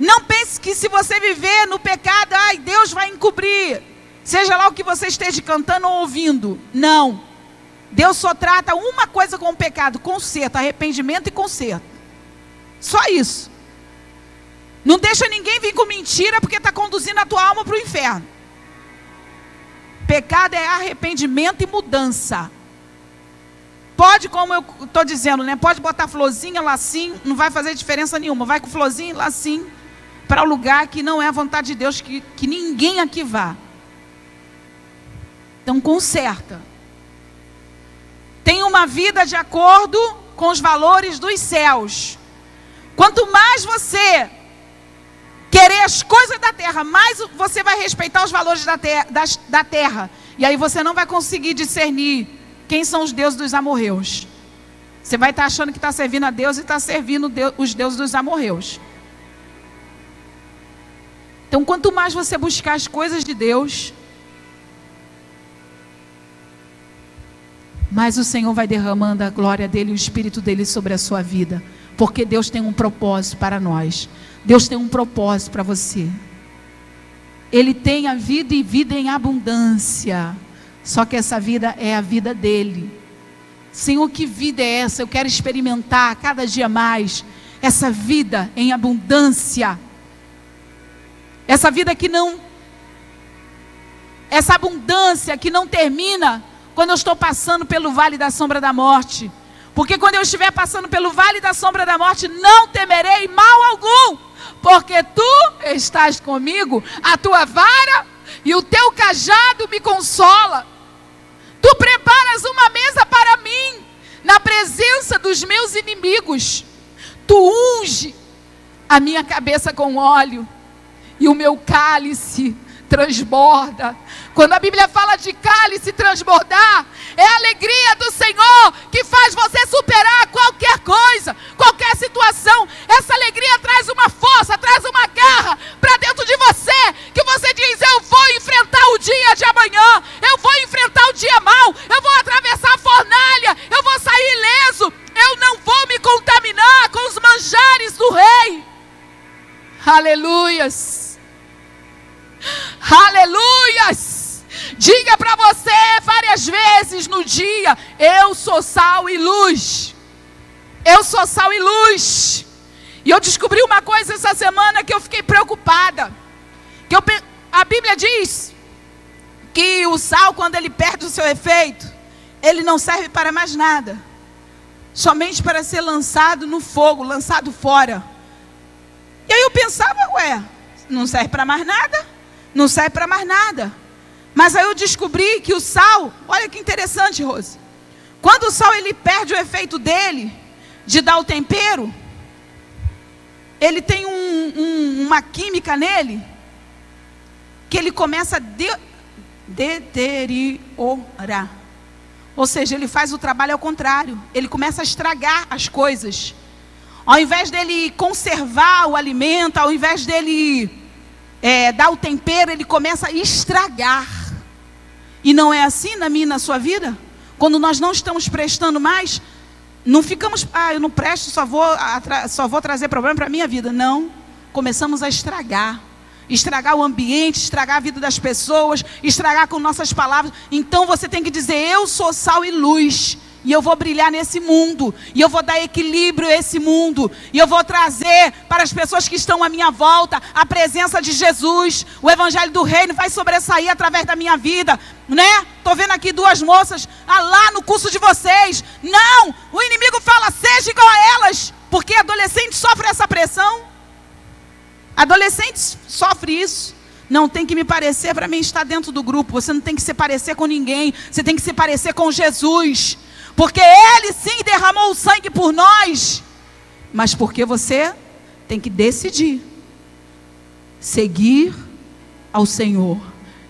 Não pense que se você viver no pecado, Deus vai encobrir. Seja lá o que você esteja cantando ou ouvindo. Não. Deus só trata uma coisa com o pecado: conserto, arrependimento e conserto. Só isso. Não deixa ninguém vir com mentira, porque está conduzindo a tua alma para o inferno. Pecado é arrependimento e mudança. Pode, como eu estou dizendo, né? Pode botar florzinha, lacinho, não vai fazer diferença nenhuma. Vai com florzinha e lacinho para o lugar que não é a vontade de Deus, que ninguém aqui vá. Então conserta. Tem uma vida de acordo com os valores dos céus. Quanto mais você querer as coisas da terra, mais você vai respeitar os valores da terra. E aí você não vai conseguir discernir quem são os deuses dos amorreus. Você vai estar achando que está servindo a Deus e está servindo os deuses dos amorreus. Então quanto mais você buscar as coisas de Deus, mas o Senhor vai derramando a glória dEle e o Espírito dEle sobre a sua vida. Porque Deus tem um propósito para nós. Deus tem um propósito para você. Ele tem a vida e vida em abundância. Só que essa vida é a vida dEle. Senhor, que vida é essa? Eu quero experimentar cada dia mais essa vida em abundância. Essa vida que não... Essa abundância que não termina quando eu estou passando pelo vale da sombra da morte. Porque quando eu estiver passando pelo vale da sombra da morte, não temerei mal algum, porque tu estás comigo, a tua vara e o teu cajado me consola. Tu preparas uma mesa para mim, na presença dos meus inimigos. Tu unge a minha cabeça com óleo, e o meu cálice transborda. Quando a Bíblia fala de cálice transbordar, é a alegria do Senhor que faz você superar qualquer coisa, qualquer situação. Essa alegria traz uma força, traz uma garra para dentro de você, que você diz: eu vou enfrentar o dia de amanhã, eu vou enfrentar o dia mau, eu vou atravessar a fornalha, eu vou sair ileso, eu não vou me contaminar com os manjares do rei. Aleluias. Aleluias. Diga para você várias vezes no dia: eu sou sal e luz. Eu sou sal e luz. E eu descobri uma coisa essa semana que eu fiquei preocupada. A Bíblia diz que o sal, quando ele perde o seu efeito, ele não serve para mais nada, somente para ser lançado no fogo, lançado fora. E aí eu pensava: não serve para mais nada? Não serve para mais nada. Mas aí eu descobri que o sal, olha que interessante, Rose. Quando o sal ele perde o efeito dele, de dar o tempero, ele tem uma química nele, que ele começa a deteriorar. Ou seja, ele faz o trabalho ao contrário. Ele começa a estragar as coisas. Ao invés dele conservar o alimento, ao invés dele dar o tempero, ele começa a estragar. E não é assim na minha e na sua vida? Quando nós não estamos prestando mais, não ficamos, eu não presto, só vou trazer problema para a minha vida. Não, começamos a estragar o ambiente, estragar a vida das pessoas, estragar com nossas palavras. Então você tem que dizer, eu sou sal e luz, e eu vou brilhar nesse mundo, e eu vou dar equilíbrio a esse mundo, e eu vou trazer para as pessoas que estão à minha volta a presença de Jesus. O evangelho do reino vai sobressair através da minha vida, né? Estou vendo aqui duas moças lá no curso de vocês. Não, o inimigo fala, seja igual a elas, porque adolescente sofre essa pressão. Adolescentes sofrem isso. Não tem que me parecer para mim estar dentro do grupo. Você não tem que se parecer com ninguém. Você tem que se parecer com Jesus. Porque Ele sim derramou o sangue por nós. Mas porque você tem que decidir seguir ao Senhor.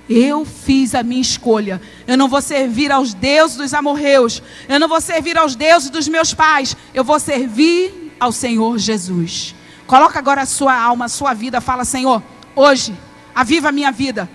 Eu fiz a minha escolha. Eu não vou servir aos deuses dos amorreus. Eu não vou servir aos deuses dos meus pais. Eu vou servir ao Senhor Jesus. Coloca agora a sua alma, a sua vida. Fala, Senhor, hoje, aviva a minha vida.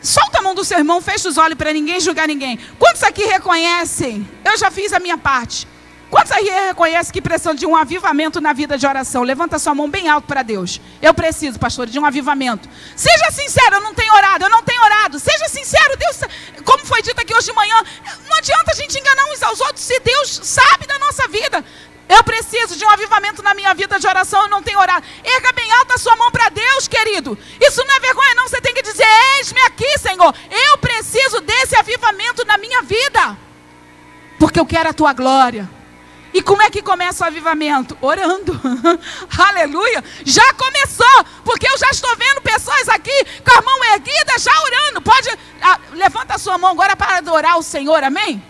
Solta a mão do seu irmão, fecha os olhos para ninguém julgar ninguém. Quantos aqui reconhecem? Eu já fiz a minha parte. Quantos aí reconhecem que precisam de um avivamento na vida de oração? Levanta sua mão bem alto para Deus. Eu preciso, pastor, de um avivamento. Seja sincero, eu não tenho orado. Seja sincero, Deus, como foi dito aqui hoje de manhã, não adianta a gente enganar uns aos outros se Deus sabe da nossa vida. Eu preciso de um avivamento na minha vida de oração, eu não tenho orado. Erga bem alta a sua mão para Deus, querido. Isso não é vergonha não, você tem que dizer, eis-me aqui, Senhor. Eu preciso desse avivamento na minha vida. Porque eu quero a tua glória. E como é que começa o avivamento? Orando. Aleluia. Já começou, porque eu já estou vendo pessoas aqui com a mão erguida, já orando. Levanta a sua mão agora para adorar o Senhor, amém?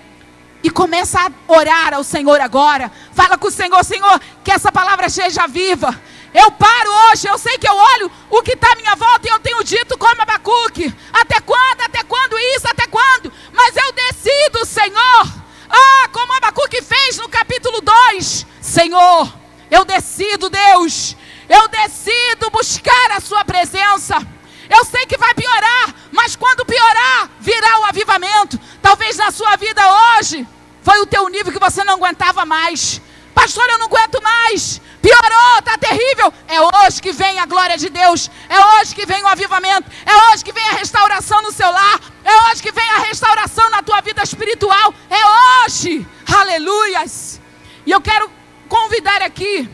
E começa a orar ao Senhor agora. Fala com o Senhor, Senhor, que essa palavra seja viva. Eu paro hoje, eu sei que eu olho o que está à minha volta e eu tenho dito como Abacuque. Até quando? Até quando isso? Até quando? Mas eu decido, Senhor. Como Abacuque fez no capítulo 2. Senhor, eu decido, Deus. Eu decido buscar a sua presença. Eu sei que vai piorar, mas quando piorar, virá o avivamento. Talvez na sua vida hoje, foi o teu nível que você não aguentava mais. Pastor, eu não aguento mais. Piorou, está terrível. É hoje que vem a glória de Deus. É hoje que vem o avivamento. É hoje que vem a restauração no seu lar. É hoje que vem a restauração na tua vida espiritual. É hoje. Aleluias. E eu quero convidar aqui.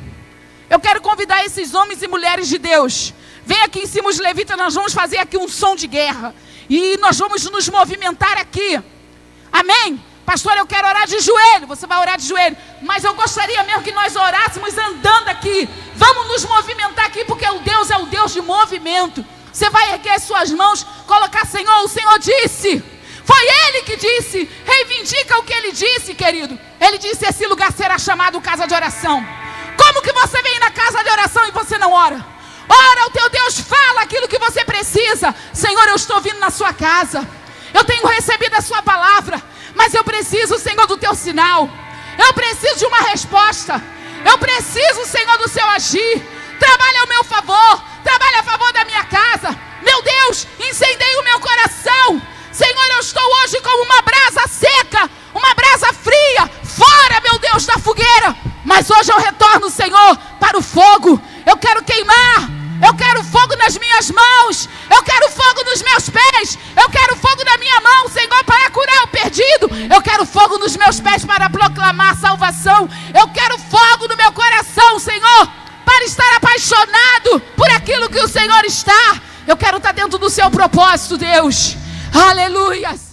Eu quero convidar esses homens e mulheres de Deus. Vem aqui em cima os levitas, nós vamos fazer aqui um som de guerra. E nós vamos nos movimentar aqui. Amém? Pastor, eu quero orar de joelho. Você vai orar de joelho. Mas eu gostaria mesmo que nós orássemos andando aqui. Vamos nos movimentar aqui, porque o Deus é o Deus de movimento. Você vai erguer as suas mãos, colocar, Senhor, o Senhor disse. Foi Ele que disse. Reivindica o que Ele disse, querido. Ele disse, esse lugar será chamado casa de oração. Como que você vem na casa de oração e você não ora? Ora, o teu Deus fala aquilo que você precisa. Senhor, eu estou vindo na sua casa. Eu tenho recebido a sua palavra. Mas eu preciso, Senhor, do teu sinal. Eu preciso de uma resposta. Eu preciso, Senhor, do seu agir. Trabalha ao meu favor. Trabalha a favor da minha casa. Meu Deus, incendeie o meu coração. Senhor, eu estou hoje como uma brasa seca, uma brasa fria, fora, meu Deus, da fogueira. Mas hoje eu retorno, Senhor, para o fogo. Eu quero queimar. Eu quero fogo nas minhas mãos. Eu quero fogo nos meus pés. Eu quero fogo na minha mão, Senhor, para curar o perdido. Eu quero fogo nos meus pés para proclamar salvação. Eu quero fogo no meu coração, Senhor, para estar apaixonado por aquilo que o Senhor está. Eu quero estar dentro do seu propósito, Deus. Aleluia.